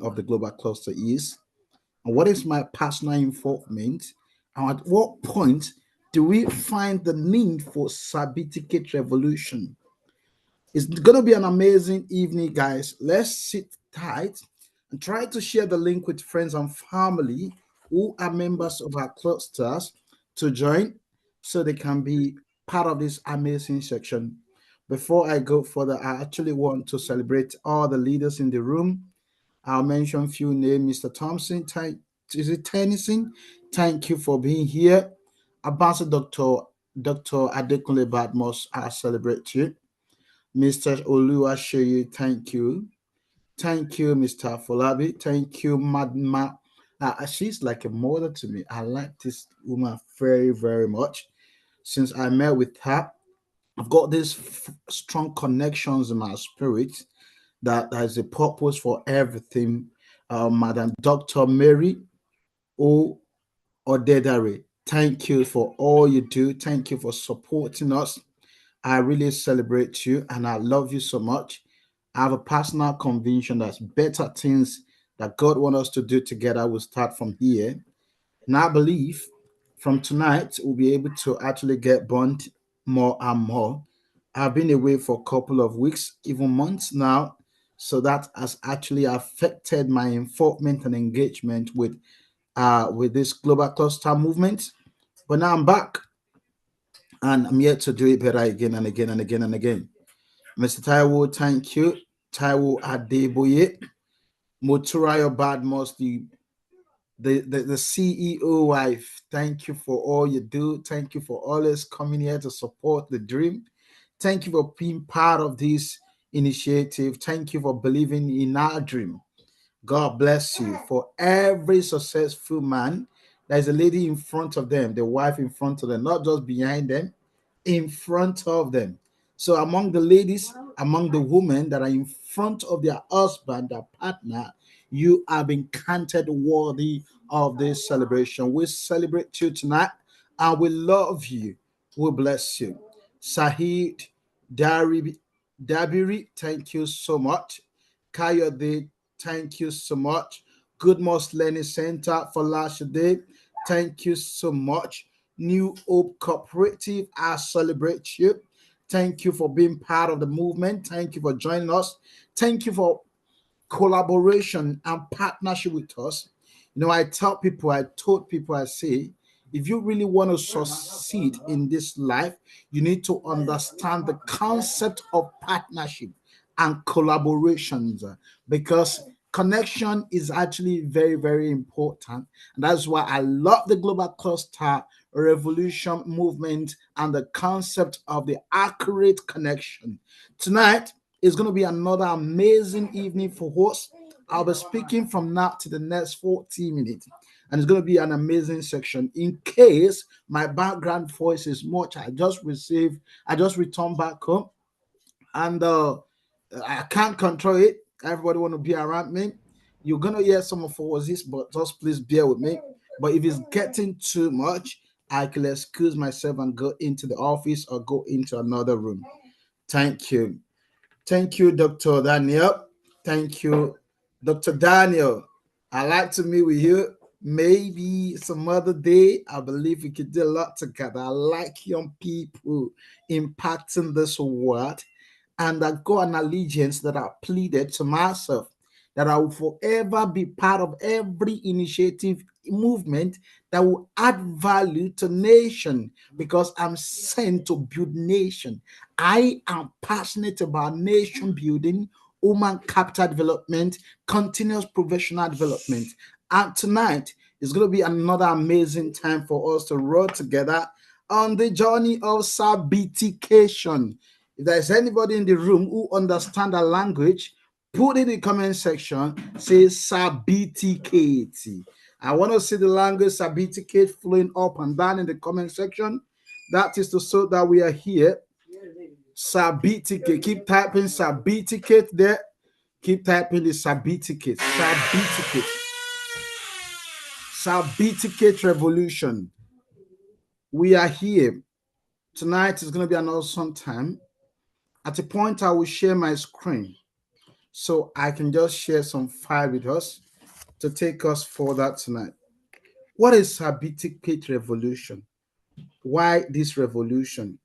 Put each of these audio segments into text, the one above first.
of the global cluster is, and what is my personal involvement, and at what point do we find the need for Sabificate Revolution. It's going to be an amazing evening, guys. Let's sit tight and try to share the link with friends and family who are members of our clusters to join so they can be part of this amazing section. Before I go further, I actually want to celebrate all the leaders in the room. I'll mention a few names. Mr. Thompson, is it Tennyson? Thank you for being here. Ambassador Dr. Adekunle Badmos, I celebrate you. Mr. Oluwaseyi, thank you. Thank you, Mr. Folabi. Thank you, Madma. She's like a mother to me. I like this woman very, very much. Since I met with her, I've got these strong connections in my spirit that has a purpose for everything. Madam Dr. Mary O. Odedare, thank you for all you do. Thank you for supporting us. I really celebrate you and I love you so much. I have a personal conviction that better things that God wants us to do together will start from here. And I believe from tonight we'll be able to actually get bond more and more. I've been away for a couple of weeks, even months now. So that has actually affected my involvement and engagement with this global cluster movement. But now I'm back and I'm here to do it better again and again and again and again. Mr. Taiwo, thank you. Taiwo Adeboye, Moturayo Badmos, the CEO wife. Thank you for all you do. Thank you for always coming here to support the dream. Thank you for being part of this initiative. Thank you for believing in our dream. God bless you. For every successful man, there's a lady in front of them, the wife in front of them, not just behind them, in front of them. So, among the ladies, among the women that are in front of their husband, their partner, you have been counted worthy of this celebration. We celebrate you tonight and we love you. We bless you. Sahid Dabiri, thank you so much. Kayode, thank you so much. Good Most Learning Center for last day, thank you so much. New Hope Cooperative, I celebrate you. Thank you for being part of the movement. Thank you for joining us. Thank you for collaboration and partnership with us. You know, I tell people, I told people, I say, if you really want to succeed in this life, you need to understand the concept of partnership and collaborations because connection is actually very, very important. And that's why I love the Global Cluster Revolution movement and the concept of the accurate connection. Tonight is going to be another amazing evening for us. I'll be speaking from now to the next 40 minutes, and it's going to be an amazing section. In case my background voice is much, I just returned back home, and I can't control it. Everybody want to be around me. You're gonna hear some of voices, but just please bear with me. But if it's getting too much, I can excuse myself and go into the office or go into another room. Thank you. Thank you, Dr. Daniel. Thank you, Dr. Daniel. I like to meet with you. Maybe some other day. I believe we could do a lot together. I like young people impacting this world. And I've got an allegiance that I pleaded to myself that I will forever be part of every initiative movement that will add value to nation because I'm sent to build nation. I am passionate about nation building, human capital development, continuous professional development. And tonight is going to be another amazing time for us to roll together on the journey of sabification. If there's anybody in the room who understand the language, put it in the comment section. Say sabificate. I want to see the language sabificate flowing up and down in the comment section. That is to show that we are here. Sabificate. Keep typing sabificate there. Keep typing the sabificate. Sabificate. Sabificate Revolution. We are here. Tonight is going to be an awesome time. At a point, I will share my screen so I can just share some file with us to take us further tonight. What is Sabificate Revolution? Why this revolution?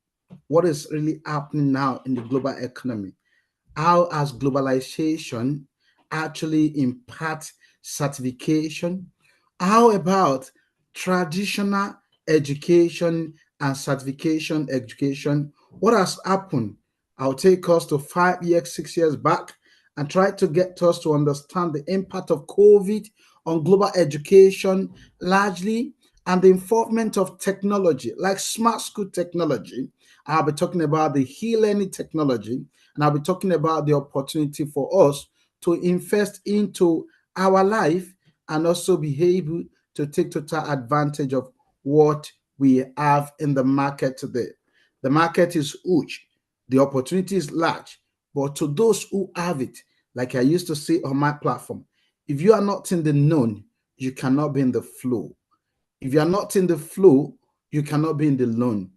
What is really happening now in the global economy? How has globalization actually impact certification? How about traditional education and certification education? What has happened? I'll take us to 5 years, 6 years back and try to get us to understand the impact of COVID on global education largely, and the involvement of technology like smart school technology. I'll be talking about the e-learning technology, and I'll be talking about the opportunity for us to invest into our life and also be able to take total advantage of what we have in the market today. The market is huge, the opportunity is large, but to those who have it, like I used to say on my platform, if you are not in the known, you cannot be in the flow. If you are not in the flow, you cannot be in the known.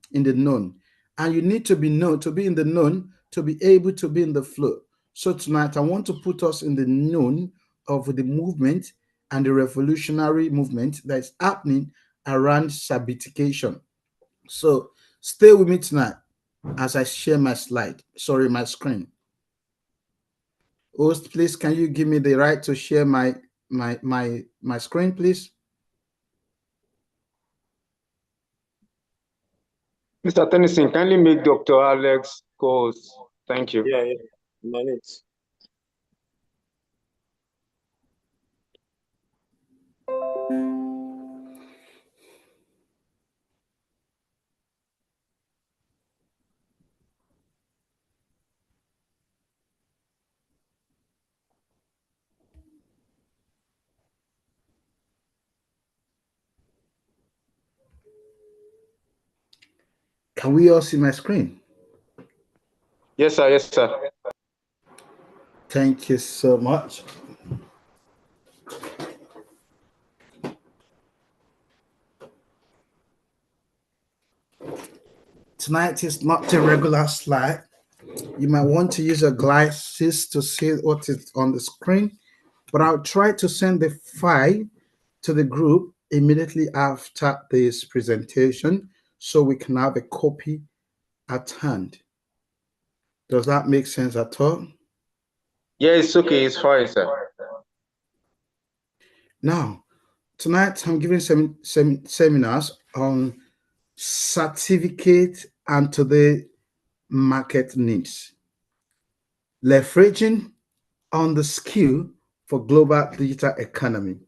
And you need to be known to be in the known to be able to be in the flow. So tonight I want to put us in the known of the movement and the revolutionary movement that is happening around sabbatication. So stay with me tonight as I share my my screen. Host, please can you give me the right to share my screen, please? Mr. Tennyson, kindly make Dr. Alex calls. Thank you. Yeah, minutes. Can we all see my screen? Yes, sir. Yes, sir. Thank you so much. Tonight is not a regular slide. You might want to use your glasses to see what is on the screen, but I'll try to send the file to the group immediately after this presentation so we can have a copy at hand. Does that make sense at all? Yeah, it's okay. It's fine, sir. Now, tonight I'm giving seminars on certificate and to the market needs, leveraging on the skill for global digital economy.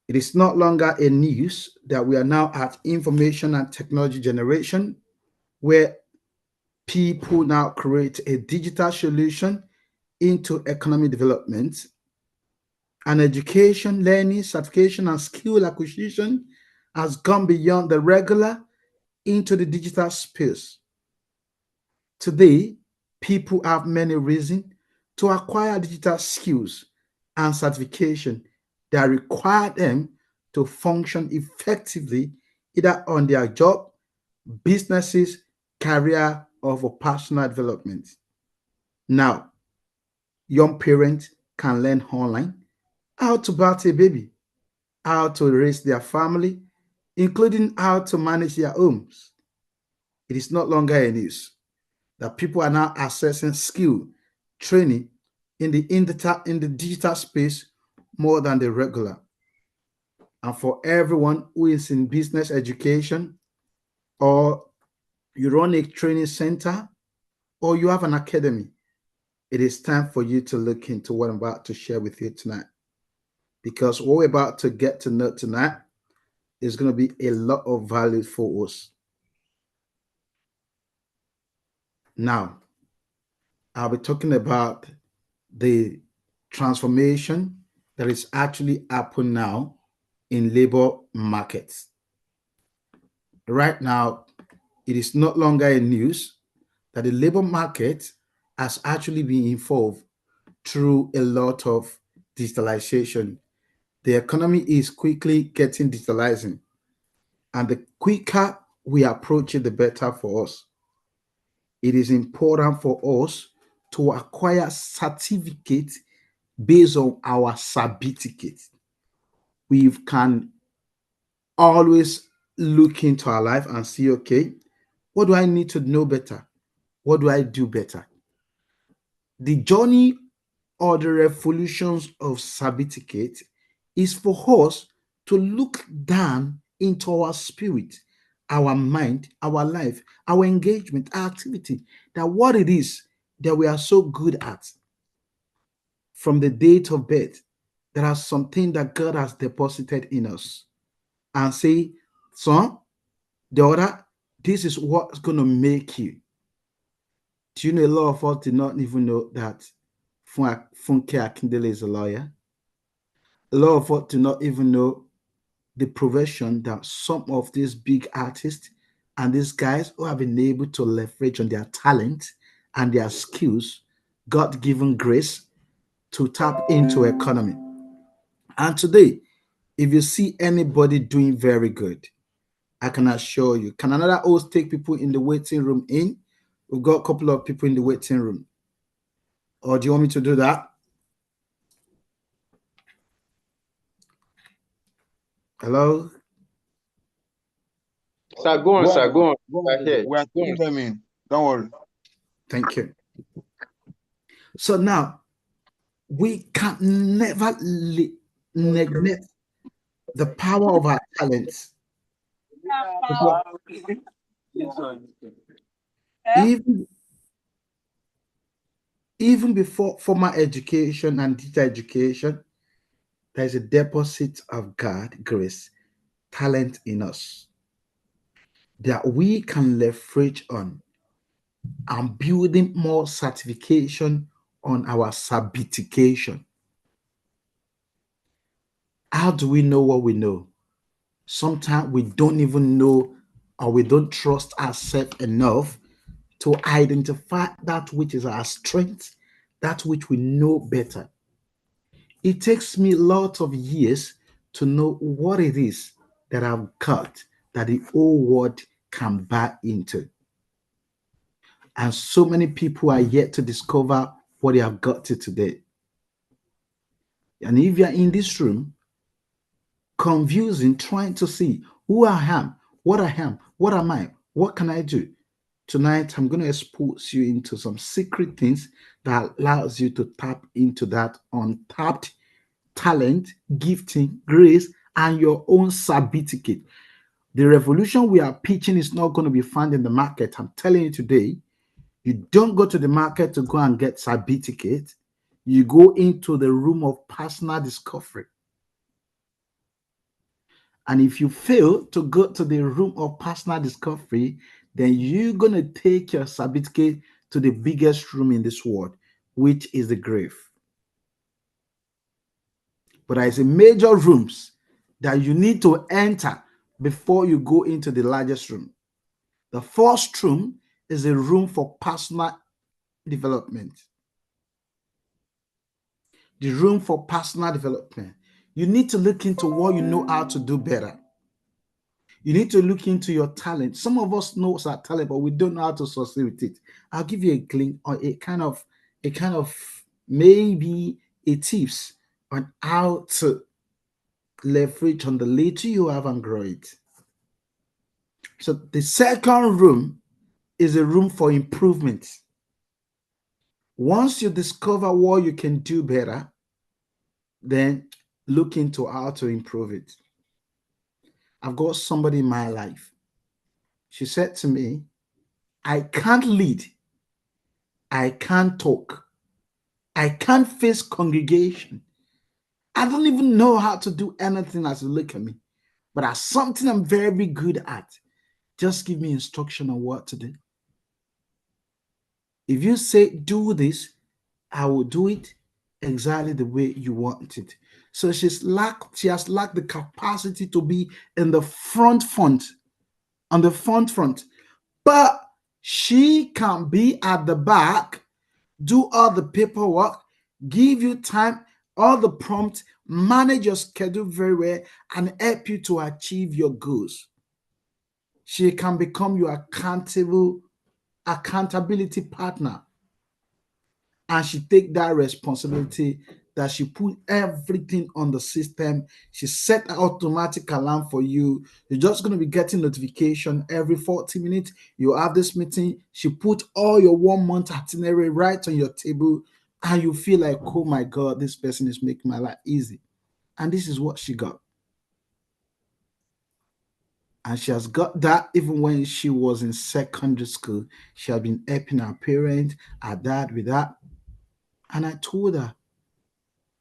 It is no longer a news that we are now at information and technology generation, where people now create a digital solution into economic development, and education, learning, certification, and skill acquisition has gone beyond the regular into the digital space. Today, people have many reasons to acquire digital skills and certification that require them to function effectively either on their job, businesses, career, or for personal development. Now, young parents can learn online how to birth a baby, how to raise their family, including how to manage their homes. It is no longer a news that people are now accessing skill training in the digital space more than the regular. And for everyone who is in business education, or you run a training center, or you have an academy, it is time for you to look into what I'm about to share with you tonight. Because what we're about to get to know tonight is going to be a lot of value for us. Now, I'll be talking about the transformation that is actually happening now in labor markets. Right now, it is no longer a news that the labor market has actually been involved through a lot of digitalization. The economy is quickly getting digitalizing, and the quicker we approach it, the better for us. It is important for us to acquire certificate based on our Sabificate. We can always look into our life and see, okay, what do I need to know better? What do I do better? The journey or the revolutions of Sabificate is for us to look down into our spirit, our mind, our life, our engagement, our activity, that what it is that we are so good at from the date of birth. There are something that God has deposited in us, and say, son, daughter, this is what's going to make you. Do you know a lot of us did not even know that Funke Akindele is a lawyer? A lot of us do not even know the profession that some of these big artists and these guys who have been able to leverage on their talent and their skills, God-given grace to tap into economy. And today, if you see anybody doing very good, I can assure you. Can another host take people in the waiting room in? We've got a couple of people in the waiting room. Or do you want me to do that? Hello? Sir, go on, sir. Go on. We are taking them in. Don't worry. Thank you. So now, we can never neglect the power of our talents. Even before formal education and teacher education, there is a deposit of God grace, talent in us that we can leverage on and building more certification on our Sabification. How do we know what we know? Sometimes we don't even know, or we don't trust ourselves enough to identify that which is our strength, that which we know better. It takes me lots of years to know what it is that I've got that the whole world can buy into. And so many people are yet to discover what they have got to today. And if you're in this room, confusing, trying to see who I am, what am I, what can I do? Tonight, I'm going to expose you into some secret things that allows you to tap into that untapped talent, gifting, grace, and your own Sabificate. The revolution we are pitching is not going to be found in the market. I'm telling you today, you don't go to the market to go and get Sabificate. You go into the room of personal discovery. And if you fail to go to the room of personal discovery, then you're going to take your Sabificate to the biggest room in this world, which is the grave. But there is a major rooms that you need to enter before you go into the largest room. The first room is a room for personal development. The room for personal development. You need to look into what you know how to do better. You need to look into your talent. Some of us know our talent, but we don't know how to succeed with it. I'll give you a glimpse or a kind of maybe a tips on how to leverage on the little you have and grow it. So the second room is a room for improvement. Once you discover what you can do better, then look into how to improve it. I've got somebody in my life. She said to me, I can't lead. I can't talk. I can't face congregation. I don't even know how to do anything as you look at me. But that's something I'm very good at. Just give me instruction on what to do. If you say, do this, I will do it exactly the way you want it. So she has lacked the capacity to be in the front, on the front. But she can be at the back, do all the paperwork, give you time, all the prompts, manage your schedule very well, and help you to achieve your goals. She can become your accountability partner. and she take that responsibility, that she put everything on the system. She set an automatic alarm for you. You're just going to be getting notification every 40 minutes. You have this meeting. She put all your 1 month itinerary right on your table, and you feel like, oh my God, this person is making my life easy. And this is what she got. And she has got that even when she was in secondary school. She had been helping her parents, her dad with that. And I told her,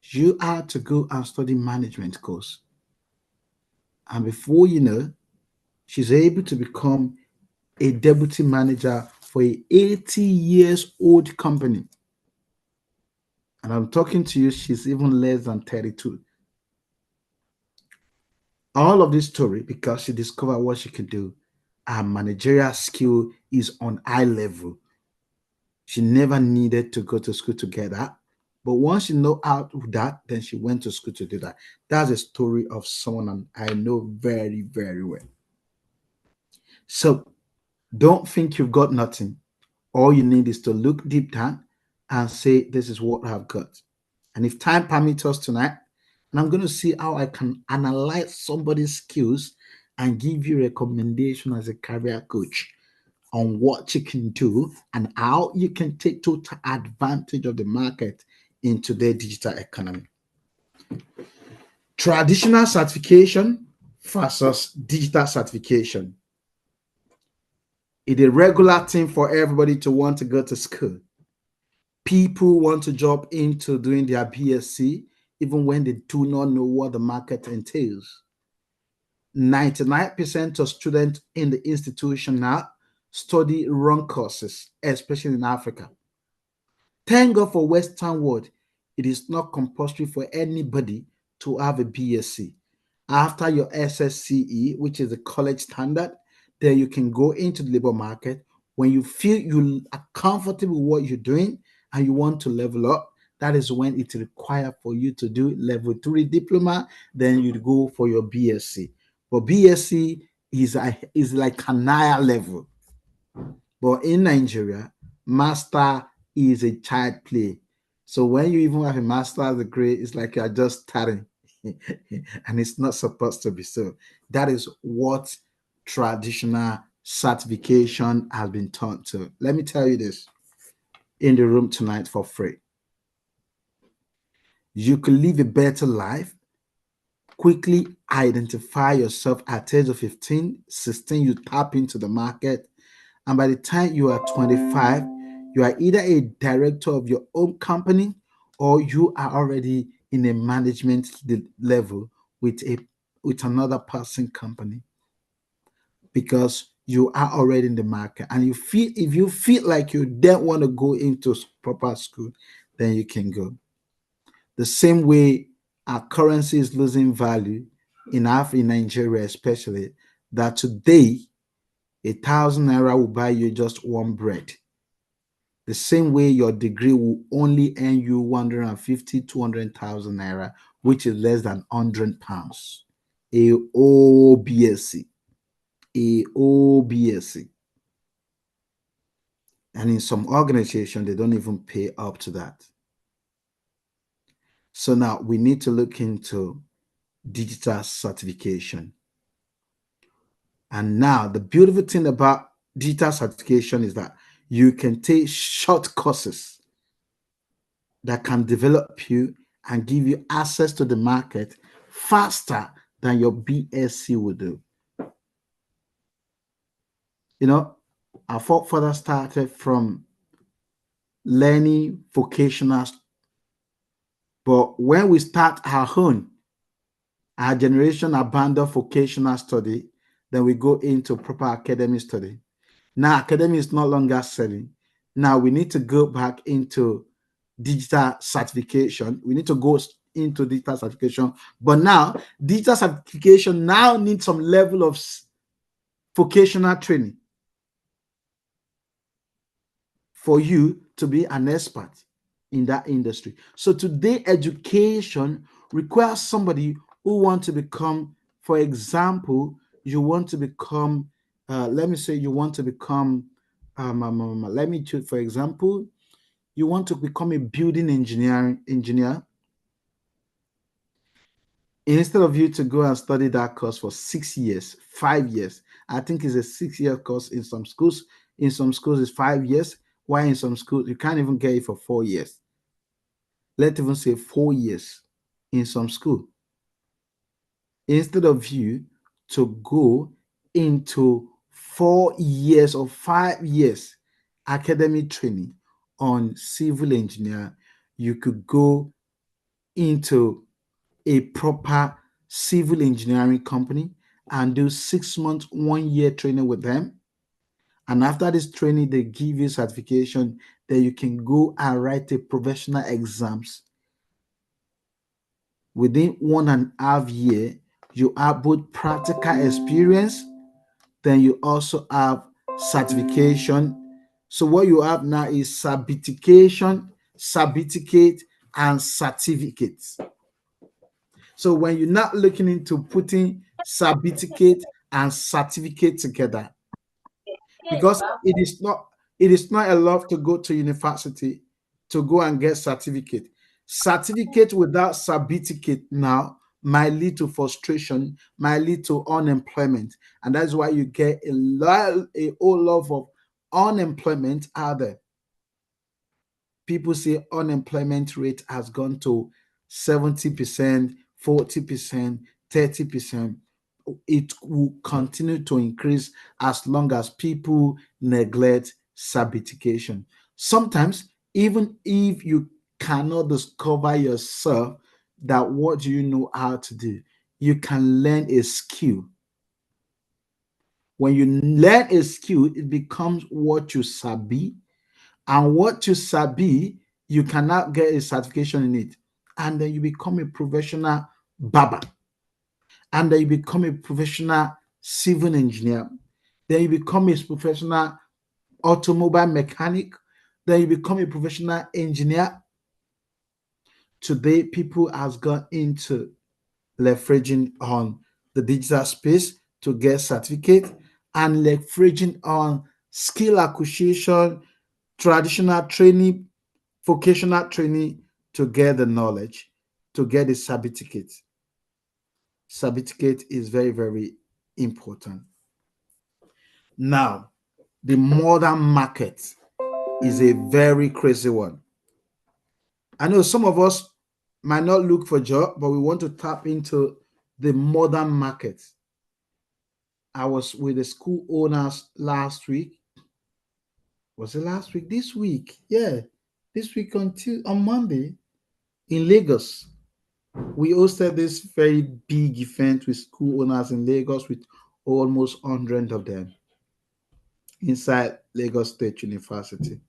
you had to go and study management course. And before you know, she's able to become a deputy manager for a 80 years old company. And I'm talking to you, she's even less than 32. All of this story because she discovered what she could do. Her managerial skill is on high level. She never needed to go to school to get that. But once she know how to do that, then she went to school to do that. That's a story of someone I know very, very well. So don't think you've got nothing. All you need is to look deep down and say, this is what I've got. And if time permits us tonight, and I'm going to see how I can analyze somebody's skills and give you recommendation as a career coach on what you can do and how you can take total advantage of the market in today's digital economy. Traditional certification versus digital certification. It's a regular thing for everybody to want to go to school. People want to jump into doing their BSc even when they do not know what the market entails. 99% of students in the institution now study wrong courses, especially in Africa. Thank God for Western world, it is not compulsory for anybody to have a BSc. After your SSCE, which is the college standard, then you can go into the labor market. When you feel you are comfortable with what you're doing and you want to level up, that is when it's required for you to do level 3 diploma. Then you go for your BSc. But BSc is like an higher level. But in Nigeria, master is a child play. So when you even have a master's degree, it's like you're just starting. And it's not supposed to be so. That is what traditional certification has been taught to. Let me tell you this in the room tonight for free. You can live a better life, quickly identify yourself at age of 15, 16, you tap into the market. And by the time you are 25, you are either a director of your own company or you are already in a management level with another person company, because you are already in the market. And if you feel like you don't want to go into proper school, then you can go. The same way our currency is losing value in Nigeria, especially, that today 1,000 naira will buy you just one bread. The same way your degree will only earn you 150, 200,000 naira, which is less than 100 pounds. A OBSc. A OBSc. And in some organizations, they don't even pay up to that. So now we need to look into digital certification. And now the beautiful thing about digital certification is that you can take short courses that can develop you and give you access to the market faster than your BSc would do. You know, our forefathers started from learning vocational, but when we start our own, our generation abandoned vocational study, then we go into proper academic study. Now, academy is no longer selling. Now we need to go back into digital certification. We need to go into digital certification. But now, digital certification now needs some level of vocational training for you to be an expert in that industry. So today, education requires somebody who wants to become, for example, you want to become, let me say you want to become, let me choose, for example, You want to become a building engineer. Instead of you to go and study that course for 6 years, 5 years, I think it's a 6-year course in some schools. In some schools, it's 5 years. Why in some schools you can't even get it for 4 years? Let's even say 4 years in some school. Instead of you to go into 4 years or 5 years academic training on civil engineer, you could go into a proper civil engineering company and do 6 months, 1 year training with them. And after this training, they give you certification that you can go and write a professional exams. Within 1.5 years, you have both practical experience, then you also have certification. So what you have now is certification, certificate, and certificates. So when you're not looking into putting certificate and certificate together, because it is not enough to go to university to go and get certificate. Certificate without certificate now might lead to frustration, might lead to unemployment, and that's why you get a whole lot of unemployment out there. People say unemployment rate has gone to 70%, 40%, 30%. It will continue to increase as long as people neglect certification. Sometimes, even if you cannot discover yourself that what do you know how to do, you can learn a skill. When you learn a skill, it becomes what you sabi, and what you sabi, you cannot get a certification in it. And then you become a professional barber. And then you become a professional civil engineer. Then you become a professional automobile mechanic. Then you become a professional engineer. Today, people has gone into leveraging on the digital space to get certificate and leveraging on skill acquisition, traditional training, vocational training to get the knowledge, to get the certificate. Certificate is very, very important. Now, the modern market is a very crazy one. I know some of us might not look for job, but we want to tap into the modern market. I was with the school owners last week. Was it last week? This week? Yeah. This week on Monday in Lagos. We hosted this very big event with school owners in Lagos with almost 100 of them inside Lagos State University.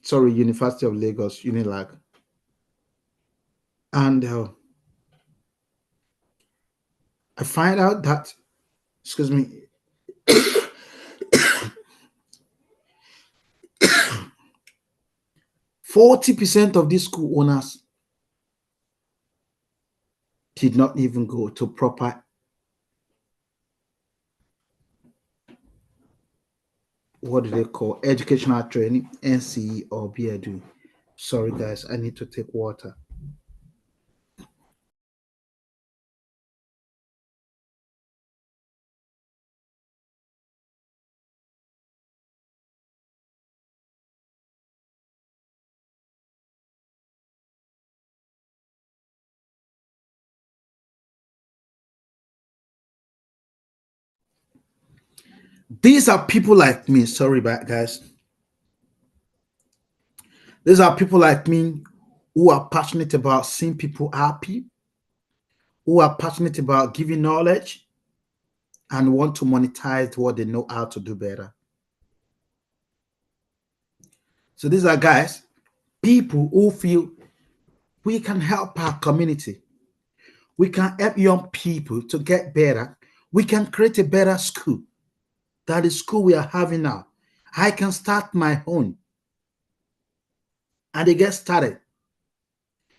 Sorry, University of Lagos, Unilag. And I find out that, excuse me, 40% of these school owners did not even go to proper, what do they call, educational training, NCE or BEdu. Sorry guys, I need to take water. These are people like me. Sorry, guys. These are people like me who are passionate about seeing people happy, who are passionate about giving knowledge, and want to monetize what they know how to do better. So these are guys, people who feel we can help our community. We can help young people to get better. We can create a better school. That is school we are having now. I can start my own. And they get started.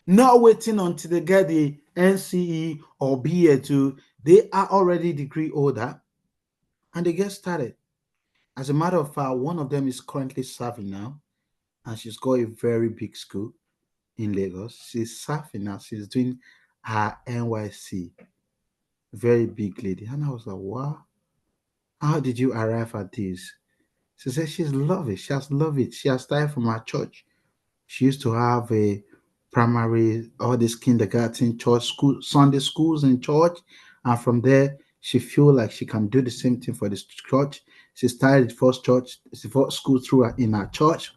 Not waiting until they get the NCE or BA2. They are already degree holder. And they get started. As a matter of fact, one of them is currently serving now. and she's got a very big school in Lagos. She's surfing now. She's doing her NYC. Very big lady. And I was like, wow, how did you arrive at this? She said she's love it. She has loved it. She has started from her church. She used to have a primary, all this kindergarten, church, school, Sunday schools in church. And from there, she feel like she can do the same thing for this church. She started the first church, the first school through in her church.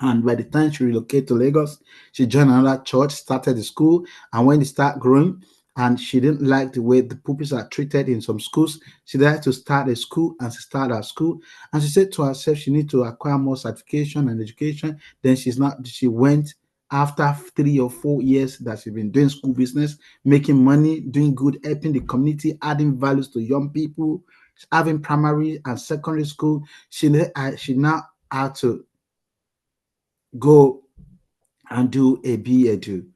And by the time she relocated to Lagos, she joined another church, started the school. And when it started growing, and she didn't like the way the pupils are treated in some schools, she decided to start a school, and she started her school. And she said to herself, she need to acquire more certification and education. Then she went after 3 or 4 years that she's been doing school business, making money, doing good, helping the community, adding values to young people, having primary and secondary school. She now had to go and do a B Edu.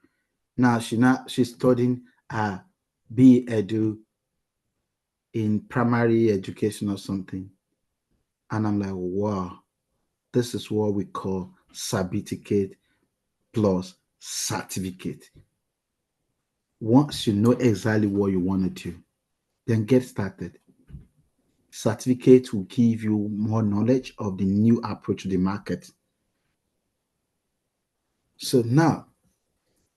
Now she's studying a B Edu in primary education or something. And I'm like, wow, this is what we call Sabificate plus certificate. Once you know exactly what you want to do, then get started. Certificate will give you more knowledge of the new approach to the market. So now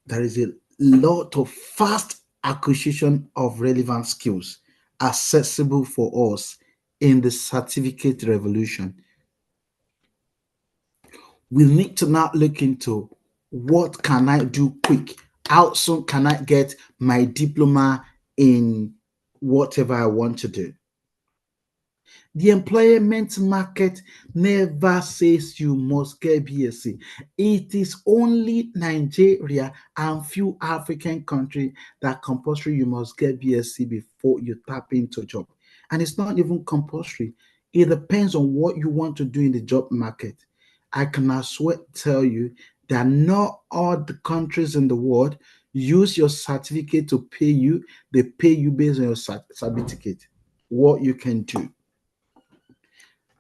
there is a lot of fast acquisition of relevant skills accessible for us in the certificate revolution. We need to now look into what can I do quick? How soon can I get my diploma in whatever I want to do? The employment market never says you must get BSc. It is only Nigeria and few African countries that compulsory you must get BSc before you tap into a job. And it's not even compulsory. It depends on what you want to do in the job market. I can as well tell you that not all the countries in the world use your certificate to pay you. They pay you based on your certificate, what you can do.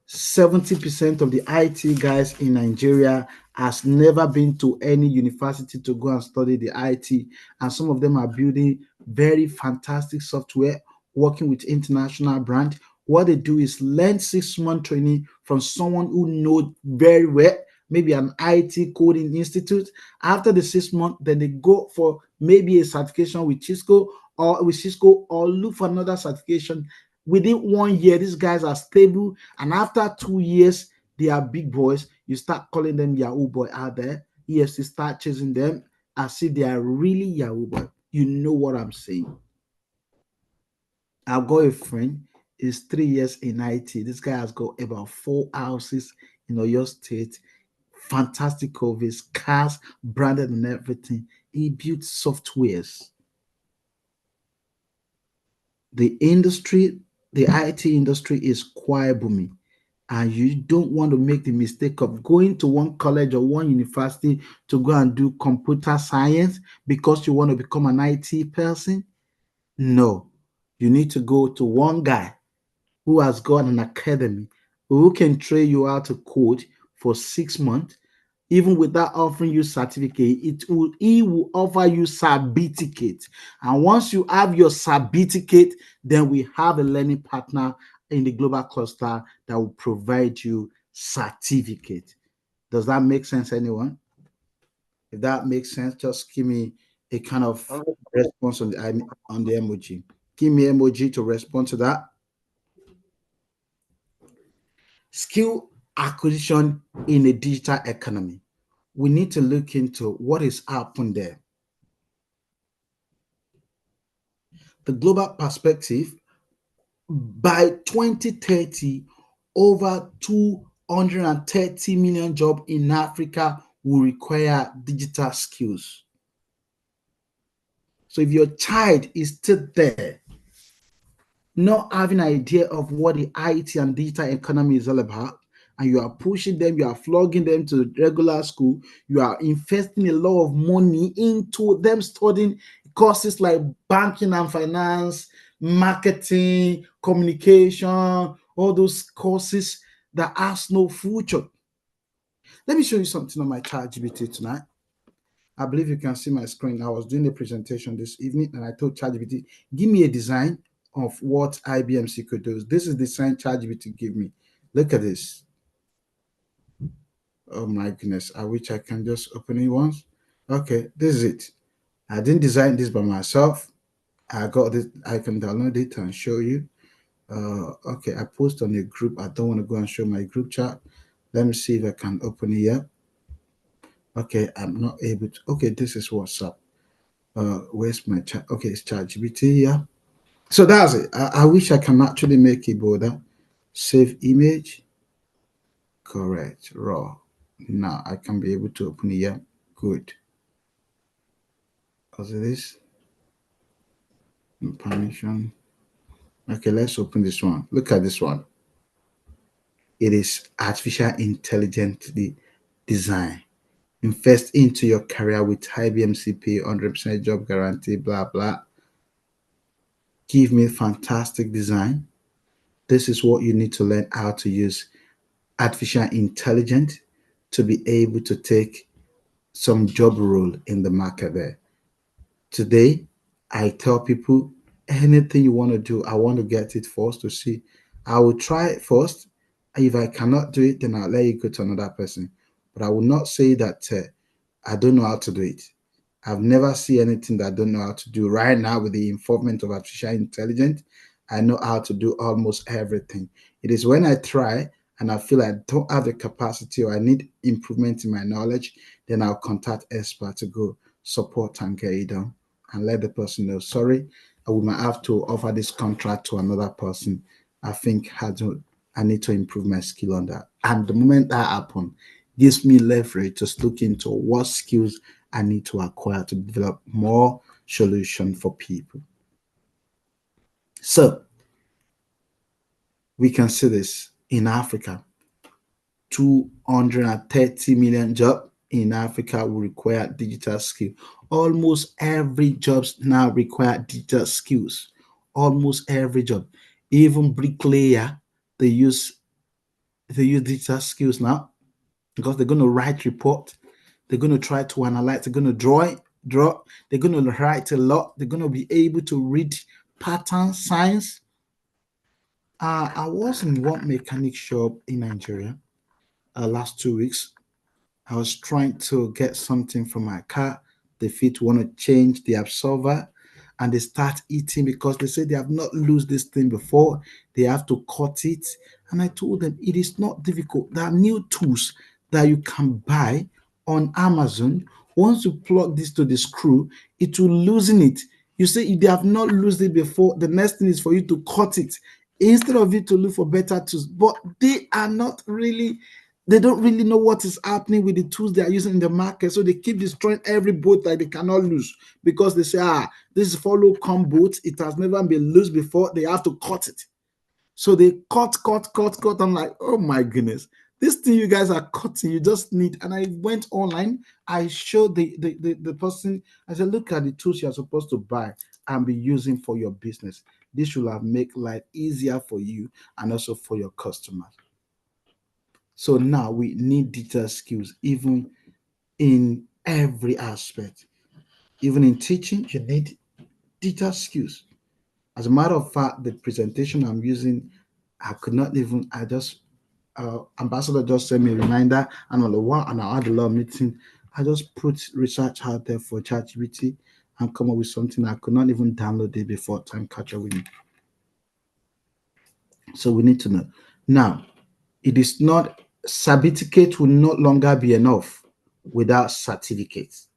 70% of the IT guys in Nigeria has never been to any university to go and study the IT, and some of them are building very fantastic software, working with international brand. What they do is learn 6 month training from someone who knows very well, maybe an IT coding institute. After the 6 months, then they go for maybe a certification with Cisco or look for another certification. Within 1 year, these guys are stable, and after 2 years, they are big boys. You start calling them Yahoo boy out there. Yes, you start chasing them as if they are really Yahoo boy. You know what I'm saying? I've got a friend. He's 3 years in IT. This guy has got about 4 houses in Oyo State. Fantastic of his cars, branded and everything. He built softwares. The IT industry is quite booming, and you don't want to make the mistake of going to one college or one university to go and do computer science because you want to become an IT person. No, you need to go to one guy who has got an academy who can train you how to code for 6 months. Even without offering you certificate, he will offer you certificate. And once you have your certificate, then we have a learning partner in the global cluster that will provide you certificate. Does that make sense, anyone? If that makes sense, just give me a kind of response on the emoji. Give me emoji to respond to that. Skill acquisition in a digital economy. We need to look into what is happening there. The global perspective, by 2030, over 230 million jobs in Africa will require digital skills. So if your child is still there, not having an idea of what the IT and digital economy is all about, and you are pushing them, you are flogging them to regular school, you are investing a lot of money into them studying courses like banking and finance, marketing, communication, all those courses that has no future. Let me show you something on my ChatGPT tonight. I believe you can see my screen. I was doing a presentation this evening and I told ChatGPT, give me a design of what IBMC could do. This is the design ChatGPT give me. Look at this. Oh my goodness. I wish I can just open it once. Okay, this is it. I didn't design this by myself. I got this. I can download it and show you. Okay, I post on a group. I don't want to go and show my group chat. Let me see if I can open it here. Okay, I'm not able to. Okay, this is WhatsApp. Where's my chat? Okay, it's ChatGPT. Yeah. So that's it. I wish I can actually make it bolder. Save image. Correct. Raw. Now I can be able to open it here. Good. What's this? Permission. Okay, let's open this one. Look at this one. It is artificial intelligently designed. Invest into your career with IBM CPA, 100% job guarantee, blah, blah. Give me fantastic design. This is what you need to learn how to use artificial intelligence to be able to take some job role in the market there. Today, I tell people anything you want to do, I want to get it first to see. I will try it first. If I cannot do it, then I'll let you go to another person. But I will not say that I don't know how to do it. I've never seen anything that I don't know how to do. Right now, with the involvement of artificial intelligence, I know how to do almost everything. It is when I try and I feel I don't have the capacity or I need improvement in my knowledge, then I'll contact expert to go support and get it done and let the person know, sorry, I will might have to offer this contract to another person. I think I need to improve my skill on that. And the moment that happens, gives me leverage to look into what skills I need to acquire to develop more solution for people. So we can see this in Africa. 230 million jobs in Africa will require digital skill. Almost every job now require digital skills. Almost every job, even bricklayer, they use digital skills now because they're going to write report, they're going to try to analyze, they're going to draw, they're going to write a lot, they're going to be able to read pattern signs. I was in one mechanic shop in Nigeria last 2 weeks. I was trying to get something from my car. The fit want to change the absorber and they start eating because they say they have not used this thing before. They have to cut it. And I told them it is not difficult. There are new tools that you can buy on Amazon. Once you plug this to the screw, it will loosen it. You say if they have not loosened it before, the next thing is for you to cut it instead of you to look for better tools. But they are not really, they don't really know what is happening with the tools they are using in the market. So they keep destroying every boat that they cannot lose because they say, this is follow come boat. It has never been loose before. They have to cut it. So they cut. I'm like, oh my goodness. This thing you guys are cutting, you just need. And I went online. I showed the person. I said, look at the tools you're supposed to buy and be using for your business. This will have make life easier for you and also for your customers. So now we need digital skills, even in every aspect. Even in teaching, you need digital skills. As a matter of fact, the presentation I'm using, I could not even, Ambassador just sent me a reminder and I had a lot of meeting. I just put research out there for ChatGPT and come up with something I could not even download it before time catch up with me. So we need to know. Now, it is not, Sabificate will no longer be enough without certificates.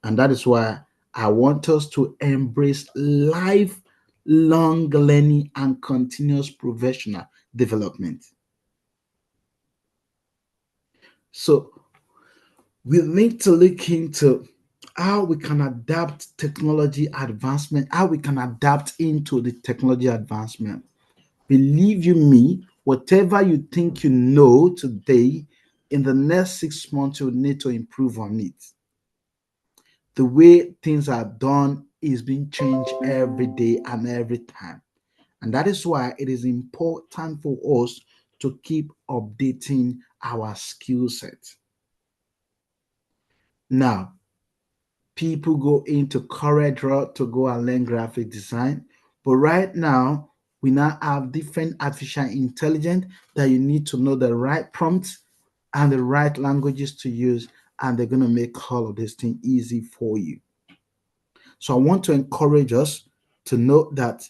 And that is why I want us to embrace lifelong learning and continuous professional development. So we need to look into how we can adapt technology advancement, how we can adapt into the technology advancement. Believe you me, whatever you think you know today, in the next 6 months, you need to improve on it. The way things are done is being changed every day and every time. And that is why it is important for us to keep updating our skill set. Now, people go into correct route to go and learn graphic design, but right now we now have different artificial intelligence that you need to know the right prompts and the right languages to use, and they're going to make all of this thing easy for you. So I want to encourage us to know that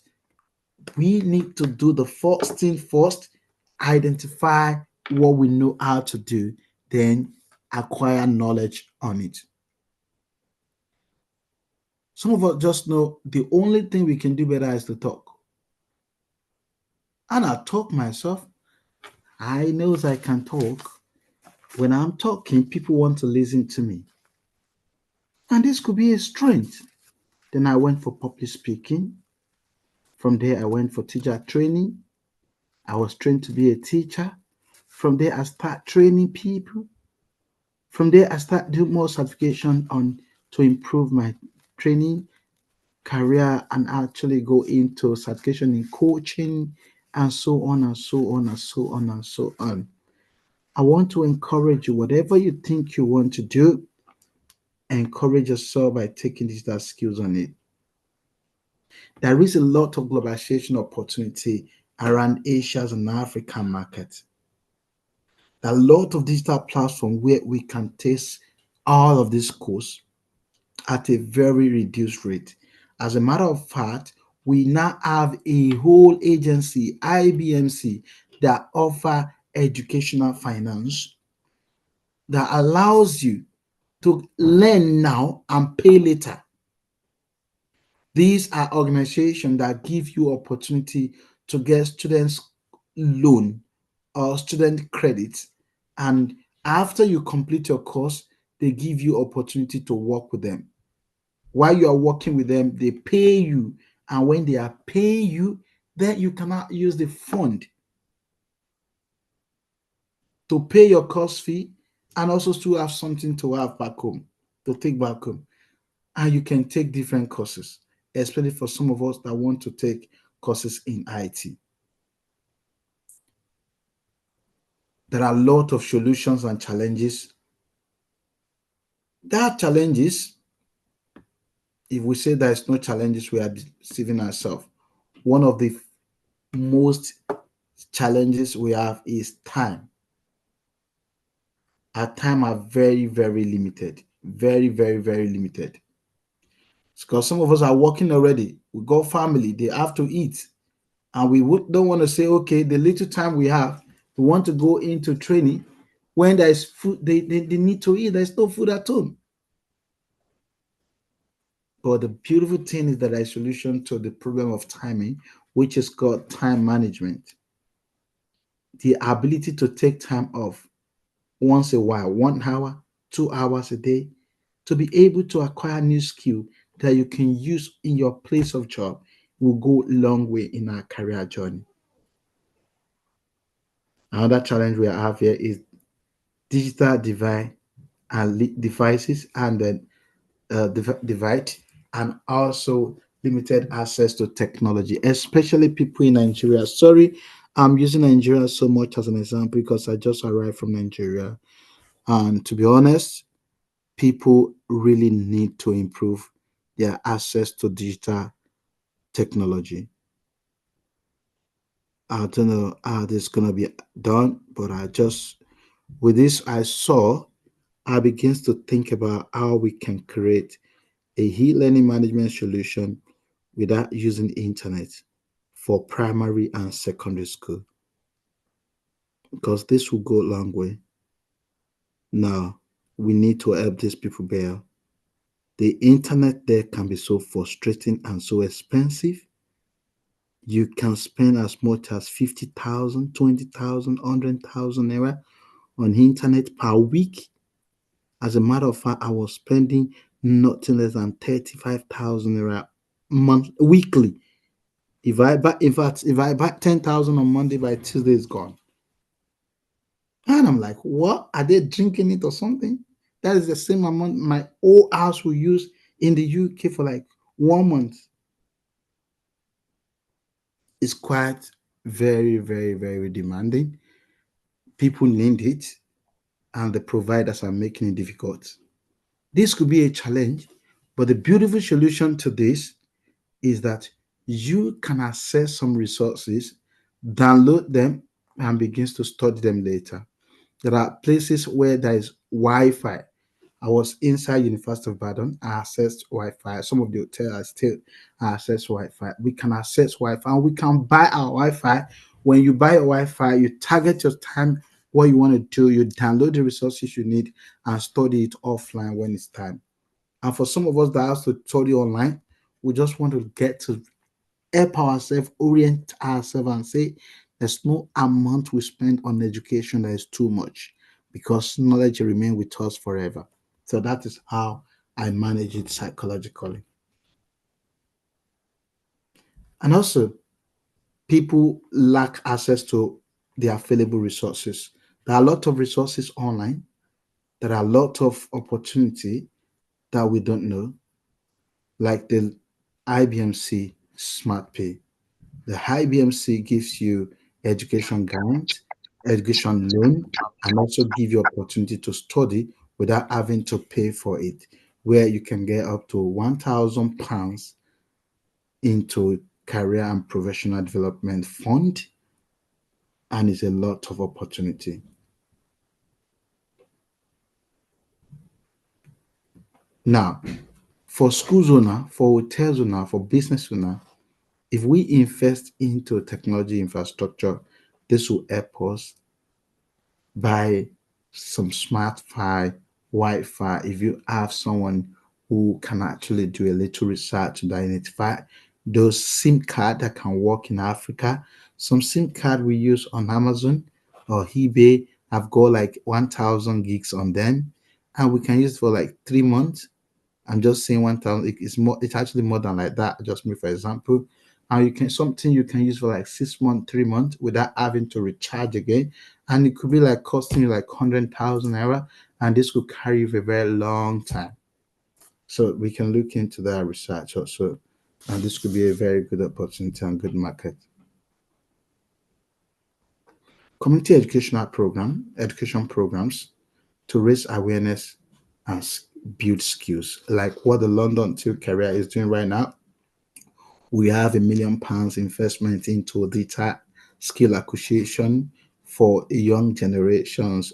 we need to do the first thing first, identify what we know how to do, then acquire knowledge on it. Some of us just know the only thing we can do better is to talk. And I talk myself. I know I can talk. When I'm talking, people want to listen to me. And this could be a strength. Then I went for public speaking. From there, I went for teacher training. I was trained to be a teacher. From there, I start training people. From there, I start doing more certification on to improve my training career and actually go into certification in coaching and so on and so on and so on and so on. I want to encourage you, whatever you think you want to do, encourage yourself by taking digital skills on it. There is a lot of globalization opportunity around Asia's and African market. There are a lot of digital platforms where we can test all of these courses at a very reduced rate. As a matter of fact, we now have a whole agency, IBMC, that offer educational finance that allows you to learn now and pay later. These are organizations that give you opportunity to get students loan or student credit, and after you complete your course, they give you opportunity to work with them. While you are working with them, they pay you, and when they are paying you, then you cannot use the fund to pay your course fee and also still have something to have back home, to take back home. And you can take different courses, especially for some of us that want to take courses in IT. There are a lot of solutions and challenges. There are challenges. If we say there is no challenges, we are deceiving ourselves. One of the most challenges we have is time. Our time are very, very limited. Very, very, very limited. It's because some of us are working already. We got family, they have to eat. And we don't want to say, okay, the little time we have, we want to go into training when there is food, they need to eat. There's no food at home. But the beautiful thing is that there is a solution to the problem of timing, which is called time management. The ability to take time off once a while, 1 hour, 2 hours a day, to be able to acquire new skill that you can use in your place of job will go a long way in our career journey. Another challenge we have here is digital divide and devices and then divide, and also limited access to technology, especially people in Nigeria. Sorry, I'm using Nigeria so much as an example because I just arrived from Nigeria. And to be honest, people really need to improve their access to digital technology. I don't know how this is going to be done, but with this, I begins to think about how we can create a e-learning management solution without using the internet for primary and secondary school, because this will go a long way. Now, we need to help these people bear. The internet there can be so frustrating and so expensive. You can spend as much as 50,000, 20,000, 100,000 naira on internet per week. As a matter of fact, I was spending nothing less than 35,000 naira weekly. If I buy 10,000 on Monday, by Tuesday it's gone. And I'm like, what? Are they drinking it or something? That is the same amount my old house will use in the UK for like 1 month. It's quite very, very, very demanding. People need it. and the providers are making it difficult. This could be a challenge, but the beautiful solution to this is that you can access some resources, download them, and begins to study them later. There are places where there is Wi-Fi. I was inside University of Badon. I accessed Wi-Fi. Some of the hotels still access Wi-Fi. We can access Wi-Fi and we can buy our Wi-Fi. When you buy a Wi-Fi, you target your time, what you want to do, you download the resources you need and study it offline when it's time. And for some of us that have to study online, we just want to get to help ourselves, orient ourselves, and say there's no amount we spend on education that is too much because knowledge will remain with us forever. So that is how I manage it psychologically. And also, people lack access to the available resources. There are a lot of resources online. There are a lot of opportunity that we don't know, like the IBMC Smart Pay. The IBMC gives you education grant, education loan, and also give you opportunity to study without having to pay for it, where you can get up to £1,000 into career and professional development fund, and it's a lot of opportunity. Now, for schools owner, for hotels owner, for business owner, if we invest into technology infrastructure, this will help us buy some smart Wi-Fi. If you have someone who can actually do a little research to identify those SIM card that can work in Africa, some SIM card we use on Amazon or eBay have got like 1,000 gigs on them, and we can use it for like 3 months. I'm just saying 1,000. It's more. It's actually more than like that. Just me for example. And you can something you can use for like 6 months, 3 months without having to recharge again. And it could be like costing you like 100,000 naira, and this could carry you for a very long time. So we can look into that research also, and this could be a very good opportunity and good market. Community education programs to raise awareness and build skills, like what the London Till Career is doing right now. We have £1 million investment into data skill acquisition for young generations,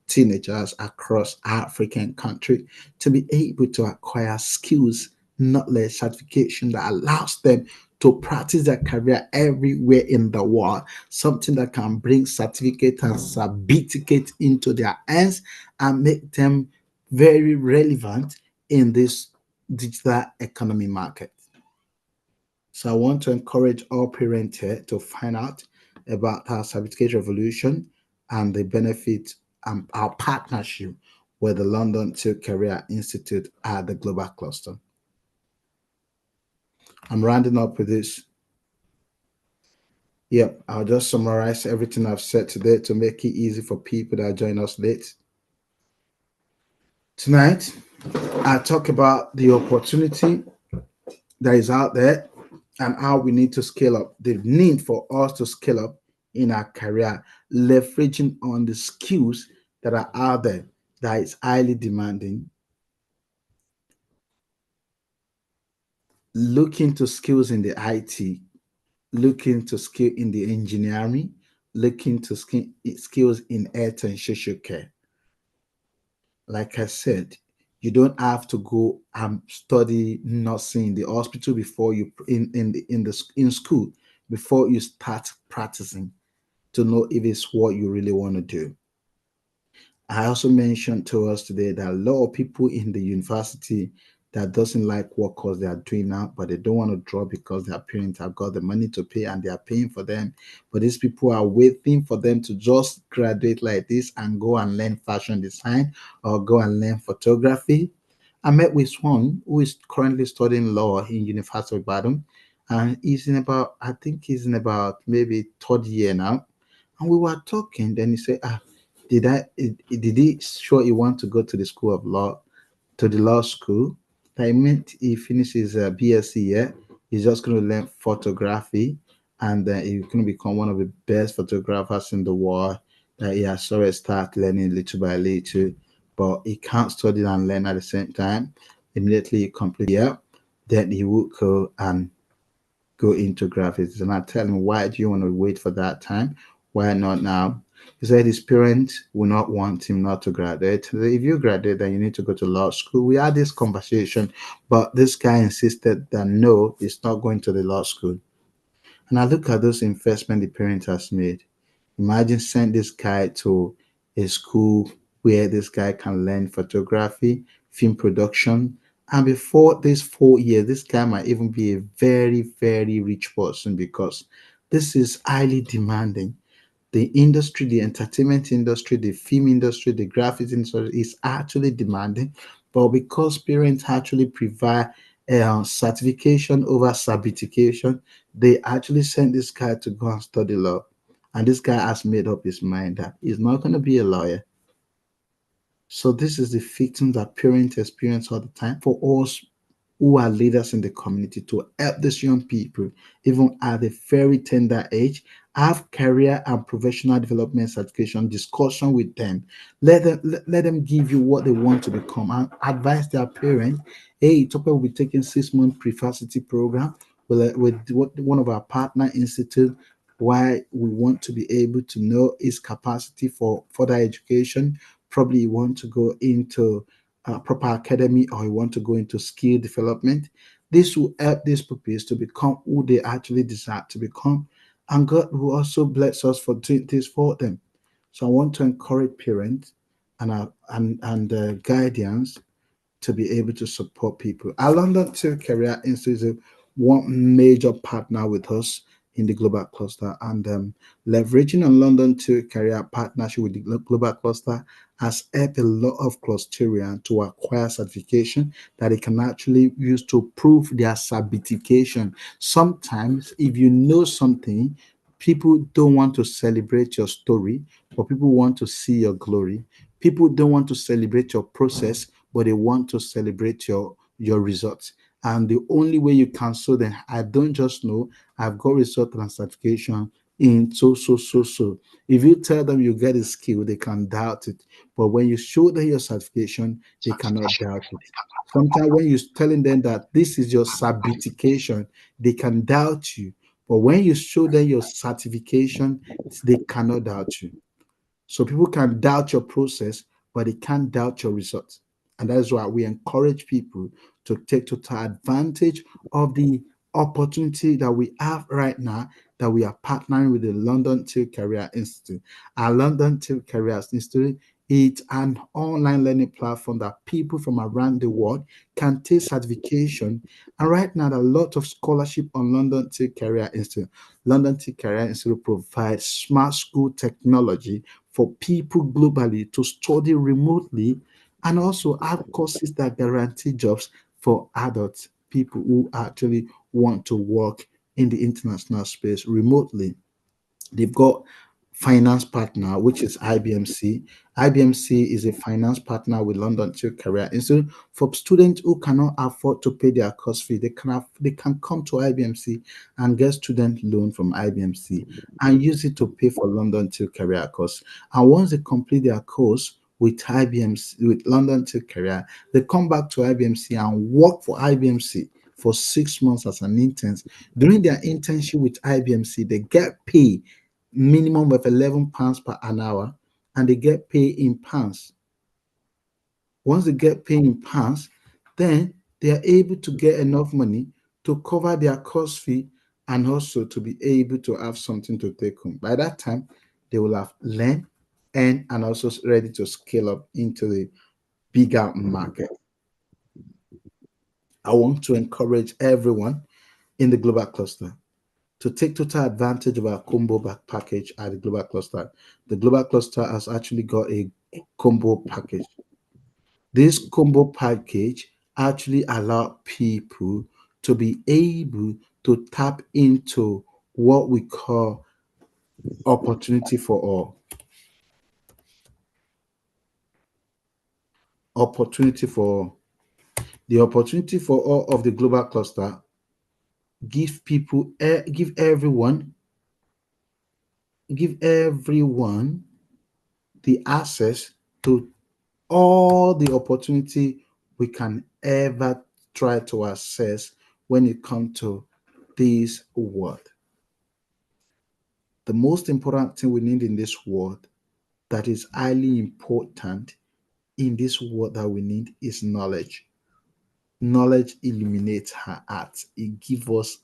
teenagers across African country to be able to acquire skills, knowledge, certification that allows them to practice their career everywhere in the world, something that can bring certificate and certificate into their hands and make them very relevant in this digital economy market. So I want to encourage all parents here to find out about our Sabificate Revolution and the benefit and our partnership with the London Till Career Institute at the Global Cluster. I'm rounding up with this. Yep, I'll just summarize everything I've said today to make it easy for people that join us late. Tonight, I talk about the opportunity that is out there and how we need to scale up, the need for us to scale up in our career, leveraging on the skills that are out there that is highly demanding. Look into skills in the IT, look into skill in the engineering, look into skills in health and social care. Like I said, you don't have to go and study nursing in the hospital before you in school before you start practicing to know if it's what you really want to do. I also mentioned to us today that a lot of people in the university that doesn't like what course they are doing now, but they don't want to drop because their parents have got the money to pay and they are paying for them. But these people are waiting for them to just graduate like this and go and learn fashion design or go and learn photography. I met with one who is currently studying law in University of Badon, and I think he's in about maybe third year now. And we were talking, then he said, did he sure he want to go to the school of law, to the law school? I meant he finishes a BSc year. He's just going to learn photography and he's going to become one of the best photographers in the world that he has already start learning little by little, but he can't study and learn at the same time. Immediately he complete the then he would go and go into graphics. And I tell him, why do you want to wait for that time? Why not now? He said his parents will not want him not to graduate. If you graduate, then you need to go to law school. We had this conversation, but this guy insisted that no, he's not going to the law school. And I look at those investment the parent has made. Imagine send this guy to a school where this guy can learn photography, film production, and before this 4 years, this guy might even be a very, very rich person because this is highly demanding. The industry, the entertainment industry, the film industry, the graphics industry is actually demanding. But because parents actually provide certification over certification, they actually send this guy to go and study law. And this guy has made up his mind that he's not going to be a lawyer. So this is the victim that parents experience all the time. For us who are leaders in the community, to help these young people, even at a very tender age, have career and professional development certification discussion with them. Let them give you what they want to become and advise their parents. Hey, Topper will be taking 6 month pre-varsity program with one of our partner institute. Why we want to be able to know his capacity for further education. Probably you want to go into proper academy or you want to go into skill development. This will help these pupils to become who they actually desire to become. And God will also bless us for doing this for them. So I want to encourage parents and guardians to be able to support people. Our London Two Career Institute is one major partner with us in the global cluster, and leveraging on London Two Career partnership with the global cluster has helped a lot of clusterians to acquire certification that they can actually use to prove their certification. Sometimes, if you know something, people don't want to celebrate your story, but people want to see your glory. People don't want to celebrate your process, but they want to celebrate your results. And the only way you can show them, I don't just know, I've got result and certification in so. If you tell them you get a skill, they can doubt it. But when you show them your certification, they cannot doubt it. Sometimes when you're telling them that this is your certification, they can doubt you. But when you show them your certification, they cannot doubt you. So people can doubt your process, but they can't doubt your results. And that is why we encourage people to take total advantage of the opportunity that we have right now, that we are partnering with the London Till Career Institute. Our London Till Career Institute is an online learning platform that people from around the world can take certification. And right now, there are a lot of scholarship on London Till Career Institute. London Till Career Institute provides smart school technology for people globally to study remotely and also have courses that guarantee jobs for adults, people who actually want to work in the international space remotely. They've got finance partner, which is IBMC. IBMC is a finance partner with London Till Career Institute. For students who cannot afford to pay their course fee, they can come to IBMC and get student loan from IBMC and use it to pay for London Till Career course. And once they complete their course with IBMC, with London Till Career, they come back to IBMC and work for IBMC for 6 months as an intern. During their internship with IBMC, they get paid minimum of £11 per an hour, and they get paid in pounds. Once they get paid in pounds, then they are able to get enough money to cover their course fee and also to be able to have something to take home. By that time, they will have learned and also ready to scale up into the bigger market. I want to encourage everyone in the global cluster to take total advantage of our combo back package at the global cluster. The global cluster has actually got a combo package. This combo package actually allow people to be able to tap into what we call opportunity for all. Opportunity for all. The opportunity for all of the global cluster give everyone the access to all the opportunity we can ever try to access when it comes to this world. The most important thing we need in this world, that is highly important in this world that we need, is knowledge. Knowledge illuminates our heart. It gives us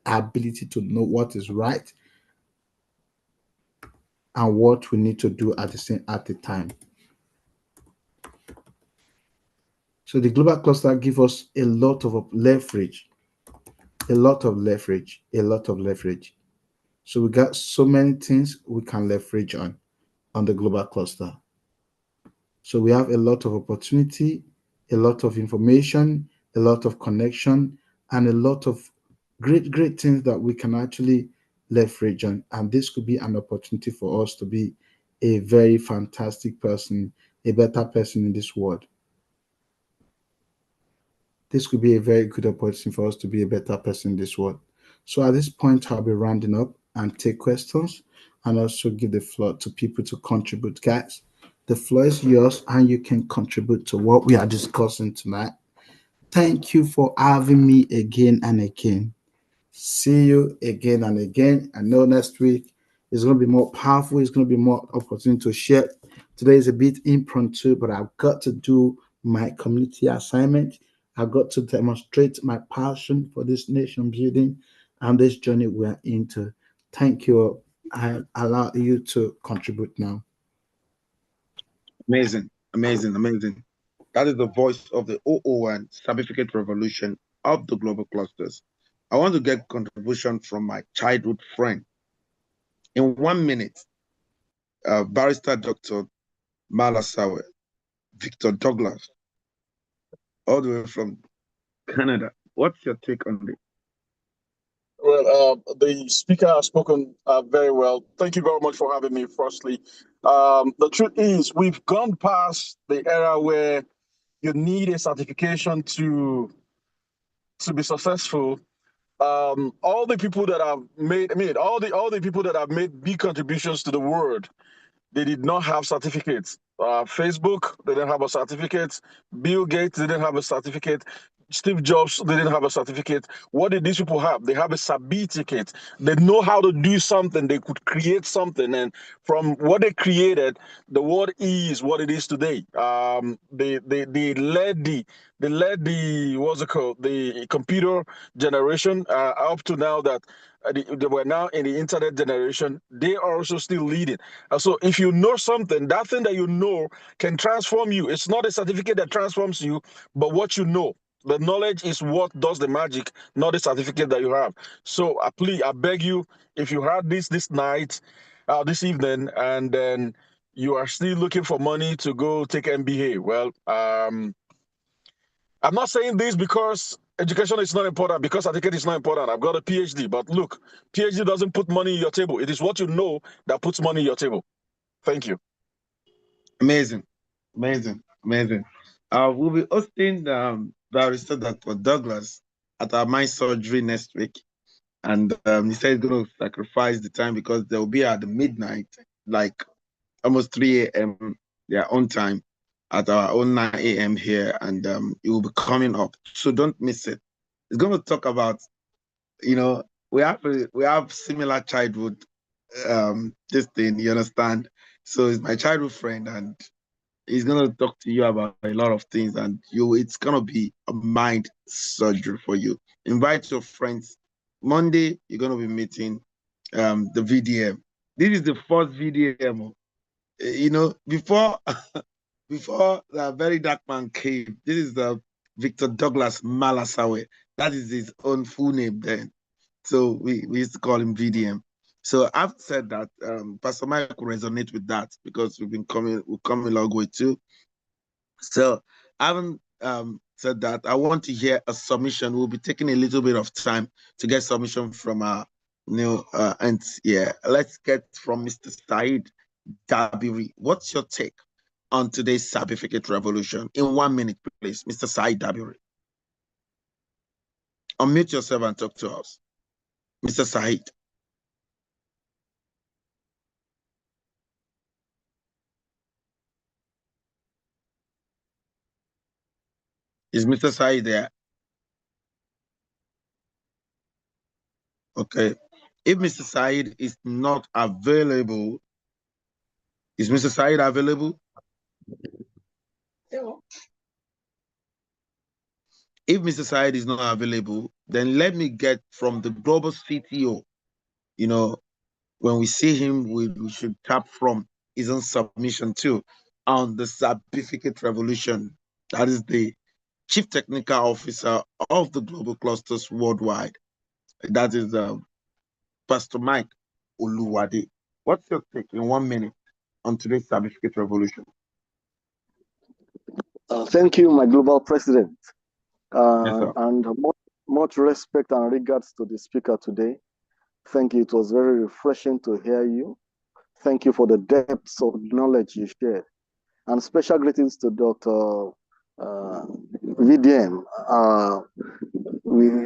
ability to know what is right and what we need to do at the time. So the global cluster gives us a lot of leverage, a lot of leverage, a lot of leverage. So we got so many things we can leverage on the global cluster. So we have a lot of opportunity, a lot of information, a lot of connection, and a lot of great things that we can actually leverage on. And this could be an opportunity for us to be a very fantastic person, a better person in this world. This could be a very good opportunity for us to be a better person in this world. So at this point, I'll be rounding up and take questions and also give the floor to people to contribute. Guys, the floor is yours and you can contribute to what we are discussing tonight. Thank you for having me again and again. See you again and again. I know next week is going to be more powerful. It's going to be more opportunity to share. Today is a bit impromptu, but I've got to do my community assignment. I've got to demonstrate my passion for this nation building and this journey we're into. Thank you. I allow you to contribute now. Amazing, amazing, amazing. That is the voice of the 001 Sabificate Revolution of the global clusters. I want to get contribution from my childhood friend. In 1 minute, Barrister Dr. Malasawe, Victor Douglas, all the way from Canada. What's your take on this? Well, the speaker has spoken very well. Thank you very much for having me, firstly. The truth is, we've gone past the era where you need a certification to be successful. All the people that have made, all the people that have made big contributions to the world, they did not have certificates. Facebook, they didn't have a certificate. Bill Gates, they didn't have a certificate. Steve Jobs, they didn't have a certificate. What did these people have? They have a Sabificate. They know how to do something. They could create something, and from what they created, the world is what it is today. They led the what's it called, the computer generation up to now that they were now in the internet generation. They are also still leading. So if you know something, that thing that you know can transform you. It's not a certificate that transforms you, but what you know. The knowledge is what does the magic, not the certificate that you have. So I beg you, if you had this night, this evening, and then you are still looking for money to go take MBA, well, I'm not saying this because education is not important, because certificate is not important. I've got a PhD, but look, PhD doesn't put money in your table. It is what you know that puts money in your table. Thank you. Amazing, amazing, amazing. We'll be hosting Barrister Dr. Douglas at our mind surgery next week. And he said he's going to sacrifice the time because they'll be at the midnight, like almost 3 a.m. their own time, at our own 9 a.m. here. And it will be coming up. So don't miss it. It's going to talk about, we have similar childhood this thing, you understand? So he's my childhood friend, and he's gonna talk to you about a lot of things, and it's gonna be a mind surgery for you. Invite your friends. Monday, you're gonna be meeting the VDM. This is the first VDM. Before before the very dark man came, this is the Victor Douglas Malasawe. That is his own full name then. So we used to call him VDM. So I've said that Pastor Mike will resonate with that because we've come a long way too. So I haven't said that. I want to hear a submission. We'll be taking a little bit of time to get submission from our new and yeah. Let's get from Mr. Said Dabiri. What's your take on today's Sabificate Revolution? In 1 minute, please, Mr. Said Dabiri. Unmute yourself and talk to us. Mr. Said. Is Mr. Said there? Okay. If Mr. Said is not available, is Mr. Said available? If Mr. Said is not available, then let me get from the global CTO. You know, when we see him, we should tap from his own submission too on the Sabificate Revolution. That is the Chief Technical Officer of the global clusters worldwide. That is Pastor Mike Oluwade. What's your take in 1 minute on today's Sabificate Revolution? Thank you, my global president. Yes, sir. And much respect and regards to the speaker today. Thank you. It was very refreshing to hear you. Thank you for the depths of knowledge you shared. And special greetings to Dr. VDM.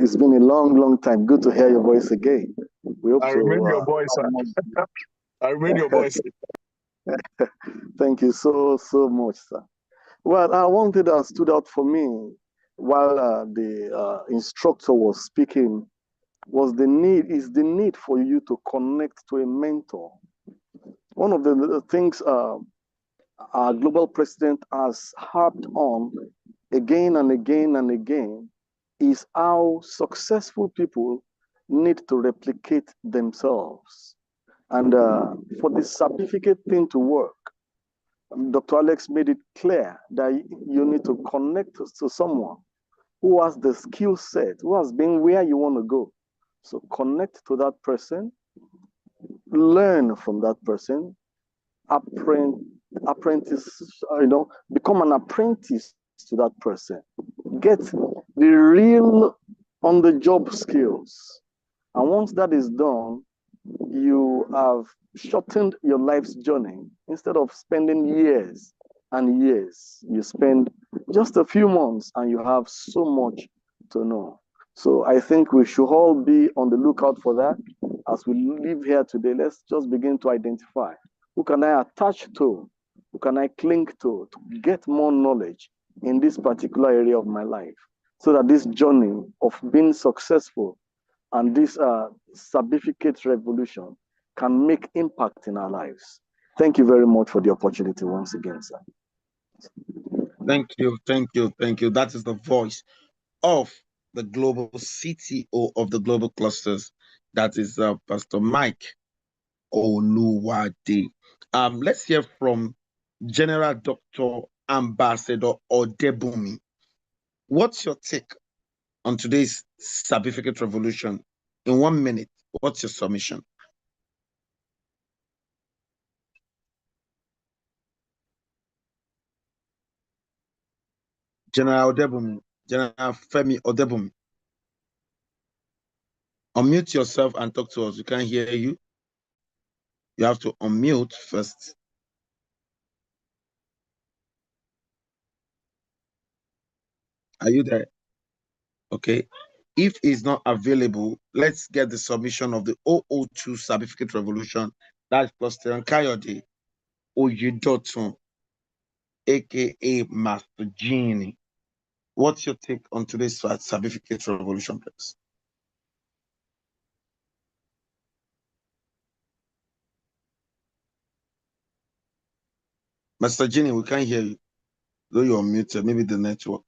It's been a long, long time. Good to hear your voice again. We hope I remain your voice, sir. I remain your voice. Thank you so much, sir. Well, one thing that stood out for me while the instructor was speaking was the need for you to connect to a mentor. One of the things our global president has harped on again and again and again is how successful people need to replicate themselves. And for the certificate thing to work, Dr. Alex made it clear that you need to connect to someone who has the skill set, who has been where you want to go. So connect to that person, learn from that person, become an apprentice to that person. Get the real on-the-job skills. And once that is done, you have shortened your life's journey. Instead of spending years and years, you spend just a few months and you have so much to know. So I think we should all be on the lookout for that. As we live here today, let's just begin to identify who can I attach to, who can I cling to get more knowledge in this particular area of my life, so that this journey of being successful and this Sabificate Revolution can make impact in our lives. Thank you very much for the opportunity once again, sir. Thank you. That is the voice of the global CTO of the global clusters. That is Pastor Mike Oluwade. Let's hear from General Dr. Ambassador Odebumi. What's your take on today's Sabificate Revolution? In 1 minute, what's your submission? General Odebumi, General Femi Odebumi. Unmute yourself and talk to us. We can't hear you. You have to unmute first. Are you there? Okay. If he's not available, let's get the submission of the 002 Sabificate Revolution. That's Pastor Kayode Oyedotun, aka Master Genie. What's your take on today's Sabificate Revolution, please? Master Genie, we can't hear you. Though you're muted, maybe the network.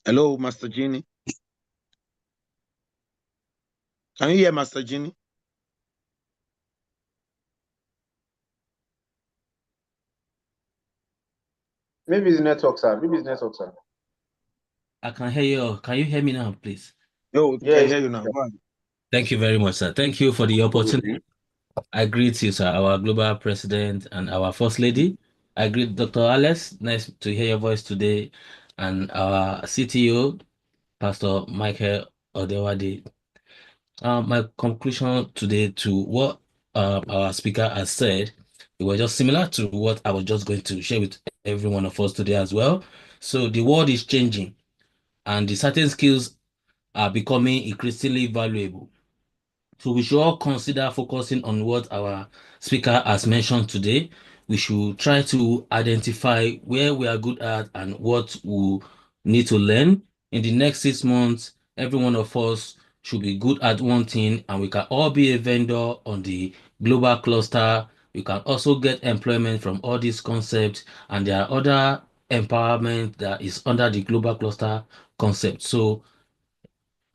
Hello, Master Genie. Can you hear Master Genie? Maybe it's network, sir. I can hear you. Can you hear me now, please? No, we can hear you now. Thank you very much, sir. Thank you for the opportunity. I greet you, sir, our global president and our first lady. I greet Dr. Alex. Nice to hear your voice today. And our CTO, Pastor Michael Odewade. My conclusion today to what our speaker has said, it was just similar to what I was just going to share with every one of us today as well. So the world is changing and the certain skills are becoming increasingly valuable. So we should all consider focusing on what our speaker has mentioned today. We should try to identify where we are good at and what we need to learn. In the next 6 months, every one of us should be good at one thing, and we can all be a vendor on the global cluster. We can also get employment from all these concepts, and there are other empowerment that is under the global cluster concept. So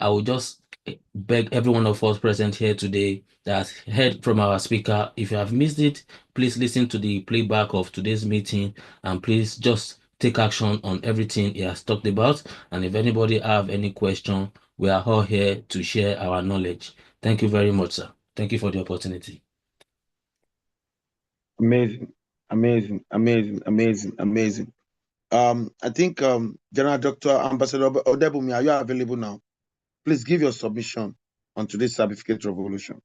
I will just beg every one of us present here today that has heard from our speaker. If you have missed it, please listen to the playback of today's meeting and please just take action on everything he has talked about. And if anybody have any question, we are all here to share our knowledge. Thank you very much, sir. Thank you for the opportunity. Amazing, amazing, amazing, amazing, amazing. I think General Dr. Ambassador Odebumi, are you available now? Please give your submission on today's Sabificate Revolution.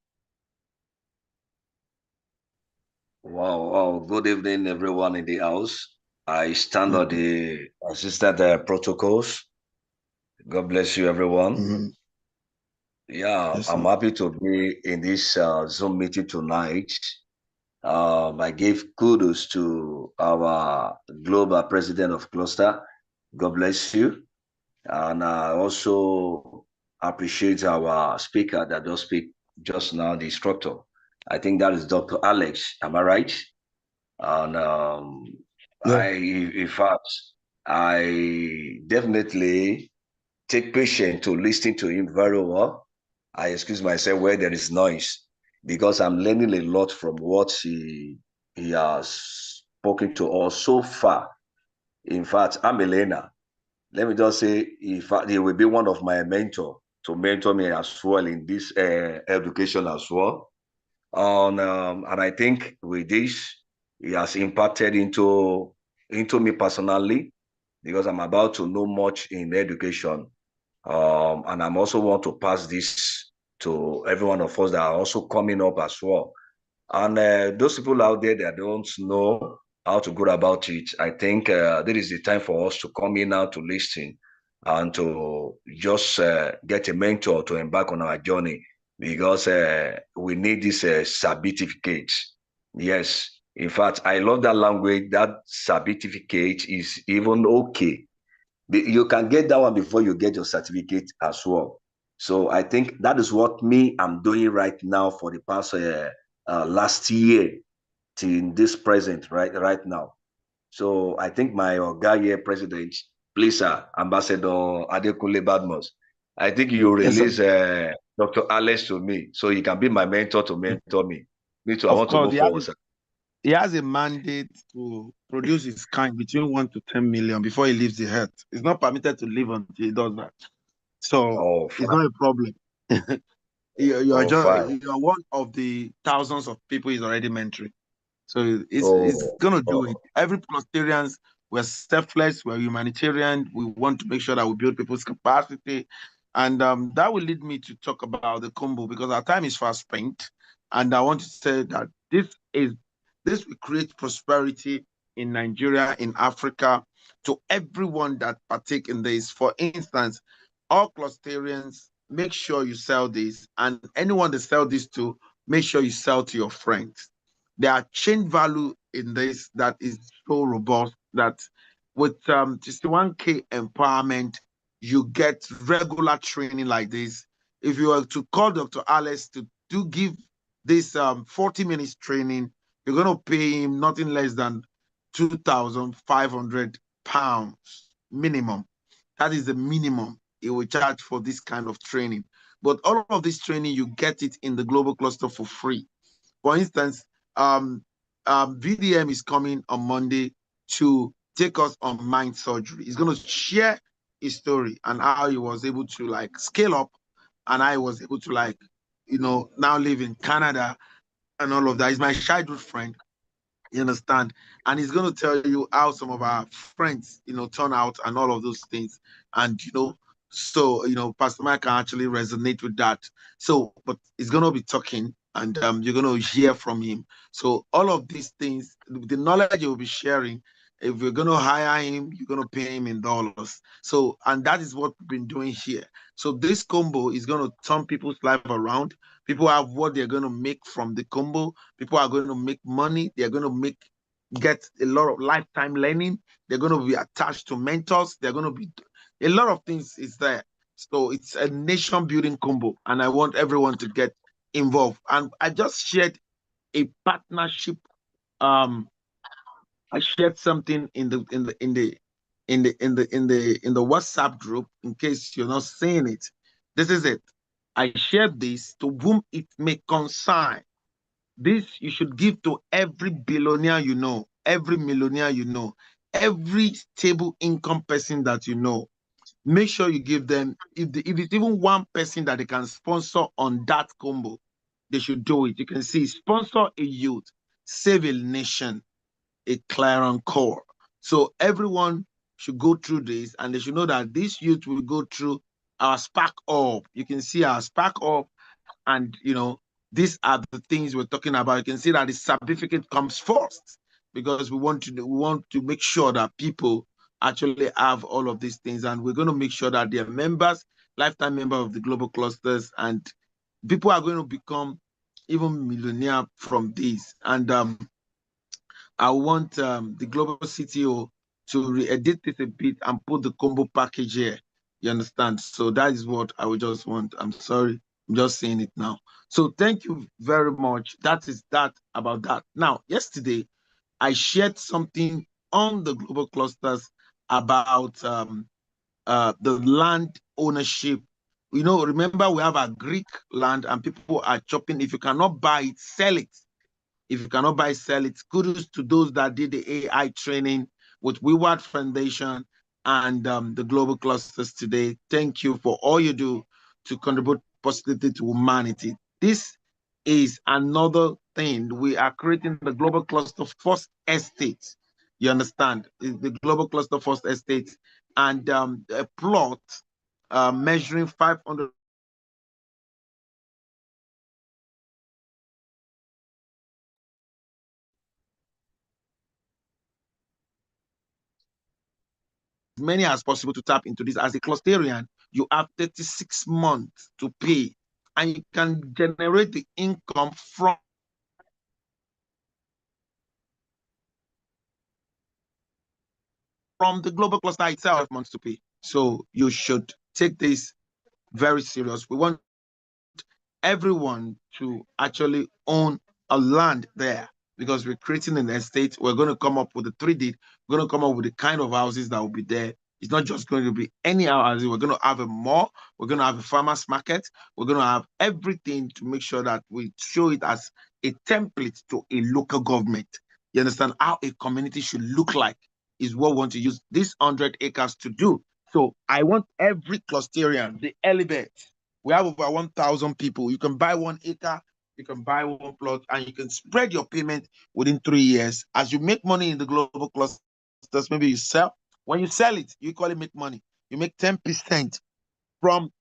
Wow. Good evening, everyone in the house. I stand on the assistant protocols. God bless you, everyone. Yeah, Yes, I'm sir. happy to be in this Zoom meeting tonight. I gave kudos to our global president of cluster. God bless you. And I also appreciate our speaker that does speak just now, the instructor. I think that is Dr. Alex. Am I right? And Yeah. in fact, I definitely take patience to listen to him very well. I excuse myself where there is noise because I'm learning a lot from what he has spoken to us so far. In fact, I'm a learner. Let me just say, in fact, he will be one of my mentor to mentor me as well in this education as well. And I think with this, he has impacted into me personally because I'm about to know much in education. And I'm also want to pass this to every one of us that are also coming up as well. And those people out there that don't know how to go about it, I think there is the time for us to come in now to listen and to just get a mentor to embark on our journey because we need this certificate. Yes. In fact, I love that language. That certificate is even okay. You can get that one before you get your certificate as well. So I think that is what I'm doing right now for the past last year to this present right now. So I think my guy here, President, please, Ambassador Adekunle Badmus, I think you release Dr. Alex to me so he can be my mentor to mentor me. Me too, I want to move forward, sir. He has a mandate to produce his kind between 1 to 10 million before he leaves the earth. It's not permitted to live until he does that. So it's not a problem. You're one of the thousands of people he's already mentoring. So it's gonna do it. Every Plastarians, we're selfless, we're humanitarian, we want to make sure that we build people's capacity. And that will lead me to talk about the combo because our time is fast spent. And I want to say that this will create prosperity in Nigeria, in Africa, to everyone that partake in this. For instance, all Plastarians, make sure you sell this, and anyone that sell this to, make sure you sell to your friends. There are chain value in this that is so robust that with 61K empowerment, you get regular training like this. If you were to call Dr. Alex to give this 40 minutes training, you're going to pay him nothing less than £2,500 minimum. That is the minimum he will charge for this kind of training. But all of this training, you get it in the global cluster for free. For instance, VDM is coming on Monday to take us on mind surgery. He's going to share his story and how he was able to scale up and how he was able to now live in Canada and all of that. He's my childhood friend. You understand? And he's going to tell you how some of our friends, turn out and all of those things. And, so, Pastor Mike can actually resonate with that. So, but he's going to be talking and you're going to hear from him. So all of these things, the knowledge you'll be sharing, if you're going to hire him, you're going to pay him in dollars. So, and that is what we've been doing here. So this combo is going to turn people's life around People have what they're going to make from the combo. People are going to make money. They're going to get a lot of lifetime learning. They're going to be attached to mentors. They're going to be a lot of things is there. So it's a nation building combo, and I want everyone to get involved. And I just shared a partnership. I shared something in the WhatsApp group in case you're not seeing it. This is it. I shared this to whom it may concern. This you should give to every billionaire you know, every millionaire you know, every stable income person that you know. Make sure you give them, if it's even one person that they can sponsor on that combo, they should do it. You can see sponsor a youth, save a nation, a clarion call. So everyone should go through this, and they should know that this youth will go through our Spark Up. You can see our Spark Up, and these are the things we're talking about. You can see that the certificate comes first, because we want to make sure that people actually have all of these things, and we're going to make sure that they're members, lifetime members of the global clusters, and people are going to become even millionaire from this. And I want the global CTO to re-edit this a bit and put the combo package here. You understand? So that is what I would just want. I'm sorry, I'm just saying it now. So thank you very much. That is that about that. Now, yesterday, I shared something on the global clusters about the land ownership. Remember, we have a Greek land and people are chopping. If you cannot buy it, sell it. If you cannot buy, sell it. Kudos to those that did the AI training with WeWard Foundation and the global clusters today. Thank you for all you do to contribute positively to humanity. This is another thing. We are creating the global cluster first estate. You understand? The global cluster first estate, and a plot measuring 500 many as possible to tap into this. As a clusterian, you have 36 months to pay, and you can generate the income from the global cluster itself. Months to pay. So you should take this very serious. We want everyone to actually own a land there, because we're creating an estate. We're going to come up with a 3D. We're going to come up with the kind of houses that will be there. It's not just going to be any houses. We're going to have a mall. We're going to have a farmer's market. We're going to have everything to make sure that we show it as a template to a local government. You understand how a community should look like is what we want to use these 100 acres to do. So I want every clusterian, the element. We have over 1,000 people. You can buy 1 acre, you can buy 1 plot, and you can spread your payment within 3 years. As you make money in the global clusters, maybe you sell. When you sell it, you equally make money. You make 10% from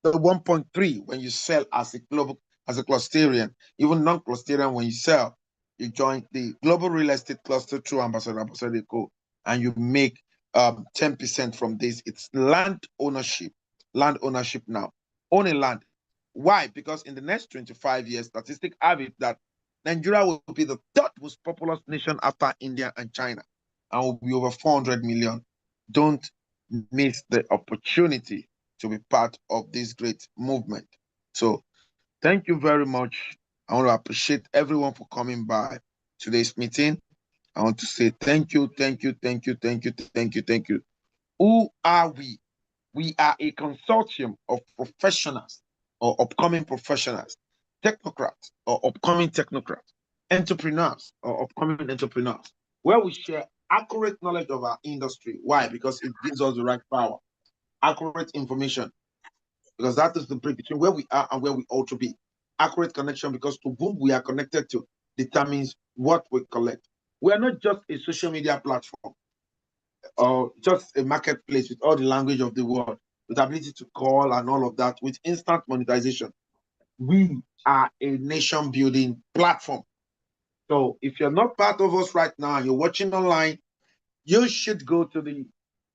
the 1.3 when you sell as a clusterian. Even non-clusterian, when you sell, you join the global real estate cluster through Ambassador Co, and you make 10% from this. It's land ownership. Land ownership now. Own a land. Why? Because in the next 25 years, statistics have it that Nigeria will be the 3rd most populous nation after India and China, and will be over 400 million. Don't miss the opportunity to be part of this great movement. So thank you very much. I want to appreciate everyone for coming by today's meeting. I want to say thank you, thank you, thank you, thank you, thank you, thank you. Who are we? We are a consortium of professionals or upcoming professionals, technocrats or upcoming technocrats, entrepreneurs or upcoming entrepreneurs, where we share accurate knowledge of our industry. Why? Because it gives us the right power, accurate information, because that is the bridge between where we are and where we ought to be. Accurate connection, because to whom we are connected to determines what we collect. We are not just a social media platform or just a marketplace with all the language of the world, with ability to call and all of that, with instant monetization. We are a nation building platform. So if you're not part of us right now and you're watching online, you should go to the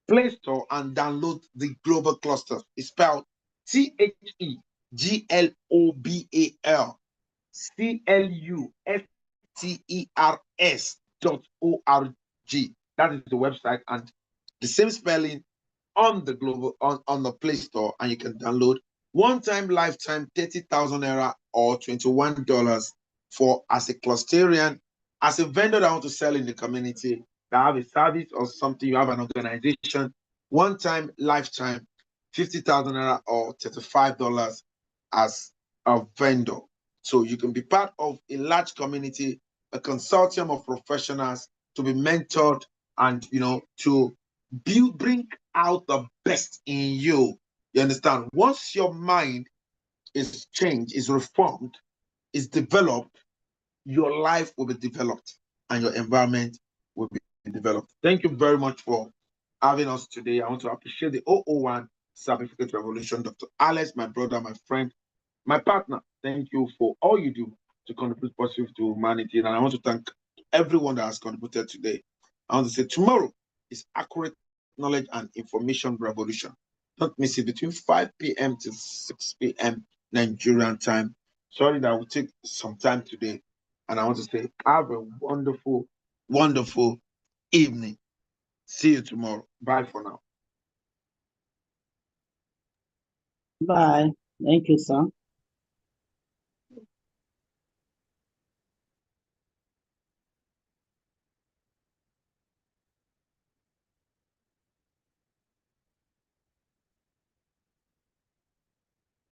Play Store and download the Global Cluster. It's spelled THE global.clusters.org. That is the website, and the same spelling on the global on the Play Store, and you can download one-time lifetime 30,000 naira or $21 for as a clusterian, as a vendor that want to sell in the community, that have a service or something, you have an organization, one-time lifetime 50,000 naira or $35 as a vendor. So you can be part of a large community, a consortium of professionals to be mentored and, you know, to bring out the best in you. You understand? Once your mind is changed, is reformed, is developed, your life will be developed and your environment will be developed. Thank you very much for having us today. I want to appreciate the 001 Sabificate Revolution, Dr. Alex, my brother, my friend, my partner. Thank you for all you do to contribute positive to humanity. And I want to thank everyone that has contributed today. I want to say tomorrow is accurate knowledge and information revolution. Don't miss it, between 5 p.m. to 6 p.m. Nigerian time. Sorry that will take some time today. And I want to say, have a wonderful, wonderful evening. See you tomorrow. Bye for now. Bye. Thank you, sir.